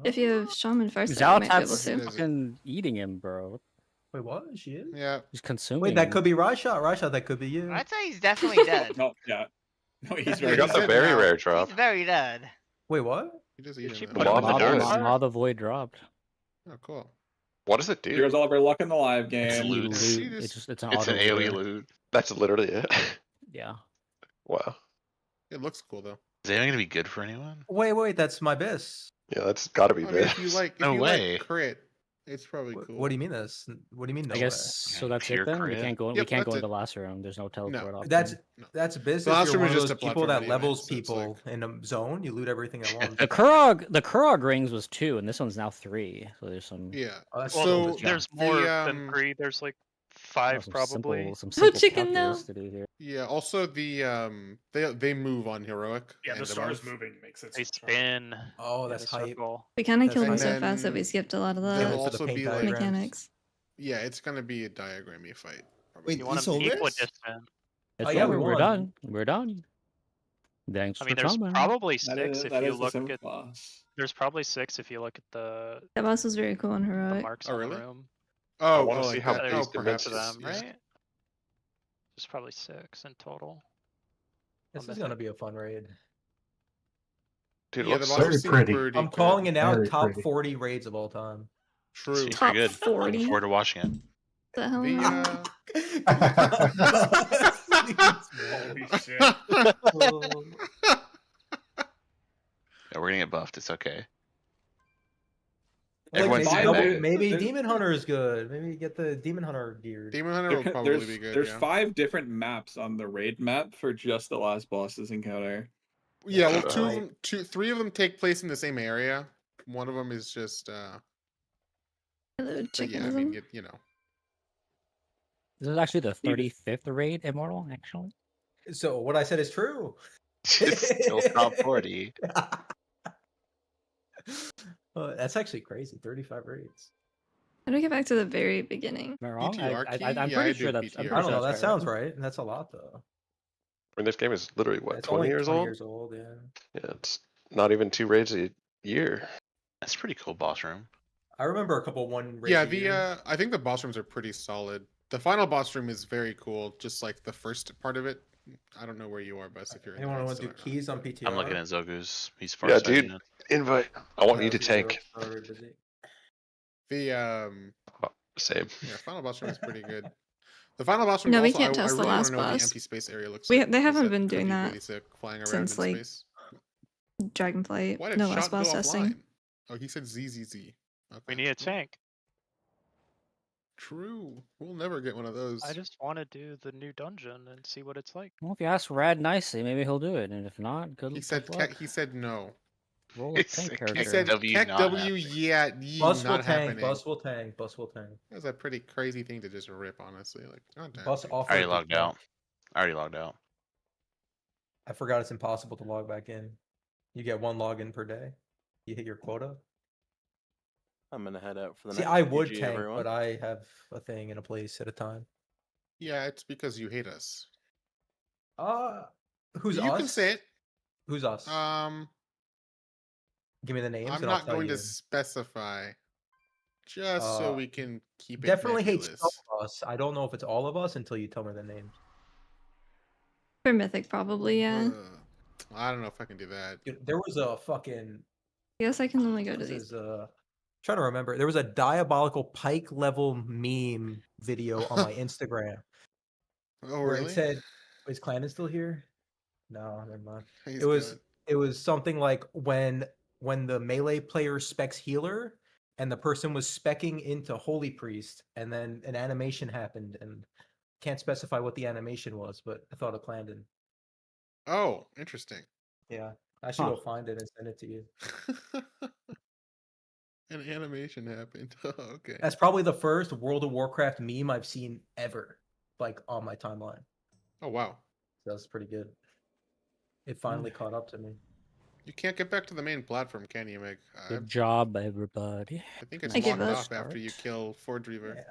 If you have Shaman first, then you might be able Zaltat's to. fucking eating him, bro. Wait, what? She is? Yeah. He's consuming. Wait, that him. could be Rashot. Rashot, that could be you. I'd say he's definitely dead. No, yeah. No, he's We very got the dead very now. rare drop. He's very dead. Wait, what? You just Did eat she him. put him Law in of the the dark Void. side? Law of the Void dropped. Oh, cool. What does it do? Here's all of our luck in the live It's game. loot. See, It's just it's an It's an auto AoE lure. loot. That's literally it. Yeah. Wow. It looks cool though. Is that gonna be good for anyone? Wait, that's my bis. Yeah, that's got to be I mean, bad. if you like, No way. like crit, it's probably cool. What do you mean this? What do you mean no I guess so. That's Pure it then. We crit. can't go. We Yep, can't go that's in the it. last room. There's no teleport option. That's No. that's biz. The If last you're room one is of just those a people platform that levels event, so it's people like- in a zone, you loot everything at once. the Kurog rings was 2, and this one's now 3. So there's some. Yeah. Oh, that's Well, So, so there's the, more than 3. There's like 5 some probably. Simple, some Oh, simple chicken now. calculus to do here. Yeah. Also, the they move on heroic. Yeah, the and stars above. moving makes it. They so strong. spin. Oh, in that's a hype. circle. We kind of That's killed him And so fast that we then skipped a lot of They'll for the the also paint be diagrams. like, mechanics. yeah, it's gonna be a diagrammy fight. Wait, You want it's them over? equidistant. It's Oh, yeah, over. we We're won. done. We're done. Thanks I mean, for there's coming. probably That 6 is if that you is the look sim at. boss. There's probably 6 if you look at the That boss was very cool on heroic. marks Oh, on the really? room. Oh, wanna oh, see like how that. big Oh, the perhaps. To dimensions them, Yeah. right? There's probably 6 in total. This on is the gonna be a fun raid. Dude, it Yeah, looks the so bosses seem pretty I'm calling good. it now. Very Top pretty. 40 raids of all time. True. Seems Top pretty good. 40. Looking forward to watching it. The hell? The Holy shit. Yeah, we're gonna get buffed. It's okay. Like, Everyone's maybe, saying double- that. maybe There- Demon Hunter is good. Maybe get the Demon Hunter gear. Demon Hunter will probably be good. There's Yeah. 5 different maps on the raid map for just the last boss's encounter. Yeah. Well, Right. 3 of them take place in the same area. One of them is just. Hello, But yeah, I chickenism. mean, you know. This is actually the 35th raid immortal, actually. So what I said is true. It's still top 40. That's actually crazy. 35 raids. How do we get back to the very beginning? Am I wrong? PTR key? I'm Yeah, I pretty sure did that's. I'm PTR. pretty I don't sure know. That that's sounds right. right. That's a lot though. I mean, this game is literally what, It's 20 only years 20 old? years old, yeah. Yeah, it's not even 2 raids a year. That's pretty cool boss room. I remember a couple one raids. Yeah. a year. I think the boss rooms are pretty solid. The final boss room is very cool. Just like the first part of it. I don't know where you are, Bess. If you're. Anyone in want to do keys on PTR? I'm looking at Zogu's. He's far Yeah, side dude. unit. Invite. I want Yeah, you to these tank. are very busy. The Same. yeah, final boss room is pretty good. The final boss room. No, we also, can't I test the really wanna last know what boss. the empty space area looks We like. they 'cause haven't that been could doing be that really sick, flying around since in like space. Dragonflight. Why did No, shot last go boss testing. offline? Oh, he said ZZZ. Okay. We need a tank. True. We'll never get one of those. I just want to do the new dungeon and see what it's like. Well, if you ask Rad nicely, maybe he'll do it, and if not, good He tough said. luck. He said no. Roll a He tank said character. He said W Tech not W. happening. Yeah, ye Bus will not tank. happening. Bus will tank. Bus will tank. That's a pretty crazy thing to just rip, honestly. Like, god damn. Bus dude. offer. I already to logged tank. out. I already logged out. I forgot it's impossible to log back in. You get 1 login per day. You hit your quota. I'm gonna head out for the See, next I would GG, tank, everyone. but I have a thing and a place at a time. Yeah, it's because you hate us. Who's You us? can say it. Who's us? Give me the names I'm and I'll not tell going you. to specify, just so we can keep it Definitely hates some nebulous. of us. I don't know if it's all of us until you tell me the names. For Mythic, probably, yeah. I don't know if I can do that. Dude, there was a fucking. I guess I can only go to This these. is trying to remember. There was a diabolical pike level meme video on my Instagram. Oh, where really? it said, "Is Clandon still here?" No, never mind. He's It was something like when the melee player specs healer and the person was specking into holy priest, and then an animation happened, and can't specify what the animation was, but I thought of Clandon. Oh, interesting. Yeah, I should go find it and send it to you. An animation happened. Oh, okay. That's probably the first World of Warcraft meme I've seen ever, like on my timeline. Oh, wow. That's pretty good. It finally caught up to me. You can't get back to the main platform, can you, Meg? Good job, everybody. I think it's I give locked up. off after you kill Forge Reaver.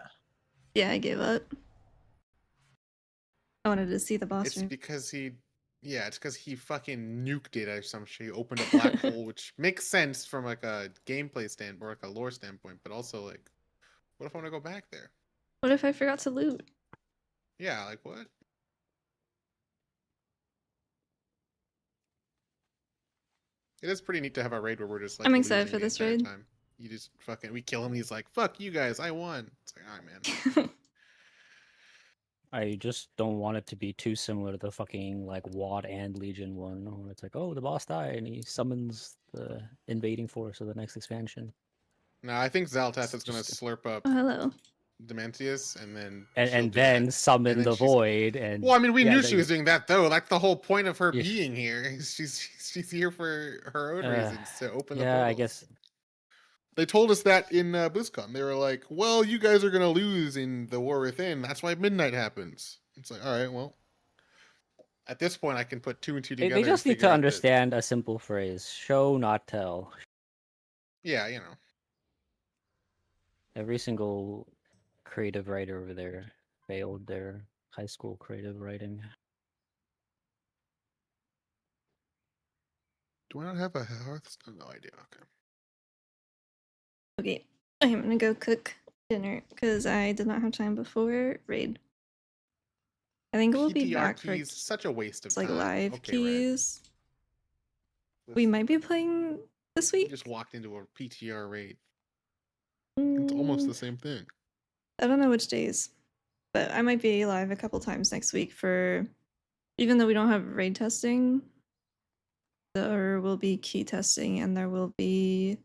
Yeah, I gave up. I wanted to see the boss It's room. because it's because he fucking nuked it or some shit. He opened a black hole, which makes sense from like a gameplay standpoint, or like a lore standpoint, but also like, what if I want to go back there? What if I forgot to loot? Yeah, like what? It is pretty neat to have a raid where we're just like I'm excited losing for the this entire raid. time. You just fucking we kill him. He's like, "Fuck you guys, I won." It's like, all right, man. I just don't want it to be too similar to the fucking like WoD and Legion one, where it's like, oh, the boss died and he summons the invading force of the next expansion. No, I think Zaltas is gonna slurp up Oh, hello. Dementius and then And do then that. summon And then the she's- void. And Well, I mean, we yeah, knew that she was doing that though. That's the whole point of her Yeah. being here. She's here for her own reasons to open the yeah, portals. I guess. They told us that in BlizzCon. They were like, "Well, you guys are gonna lose in the War Within. That's why Midnight happens." It's like, all right, well, at this point, I can put 2 and 2 together. They just and need to figure out that- understand a simple phrase: show, not tell. Yeah, you know. Every single creative writer over there failed their high school creative writing. Do I not have a Hearthstone? No idea. Okay. Okay, I'm gonna go cook dinner because I did not have time before raid. I think we'll be PTR back for keys, such a waste of like time. live Okay, keys. We might be playing this You week. just walked into a PTR raid. It's almost the same thing. I don't know which days, but I might be live a couple times next week for, even though we don't have raid testing, there will be key testing and there will be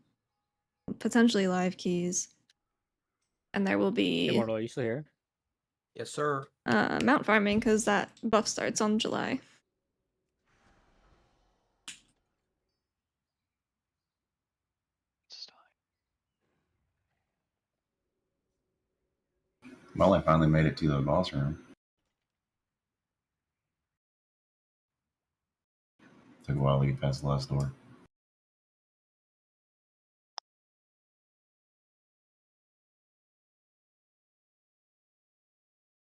potentially live keys. And there will be Immortal, are you still here? Yes, sir. mount farming because that buff starts on July. Well, I finally made it to the boss room. Took a while to get past the last door.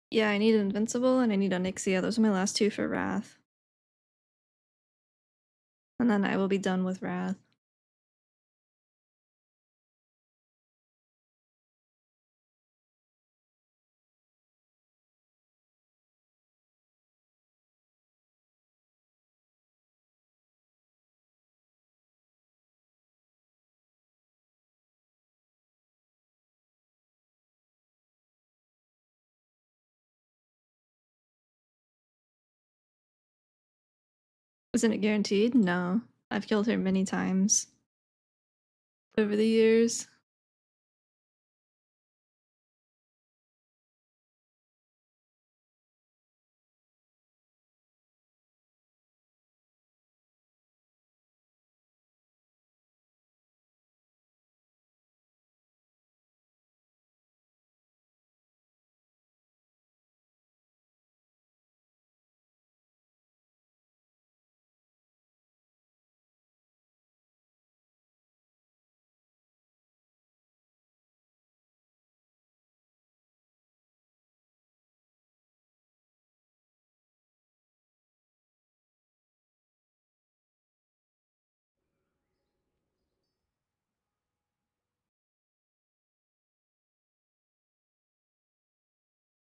Yeah, I need Invincible and I need Onyxia. Those are my last 2 for Wrath. And then I will be done with Wrath. Isn't it guaranteed? No. I've killed her many times over the years.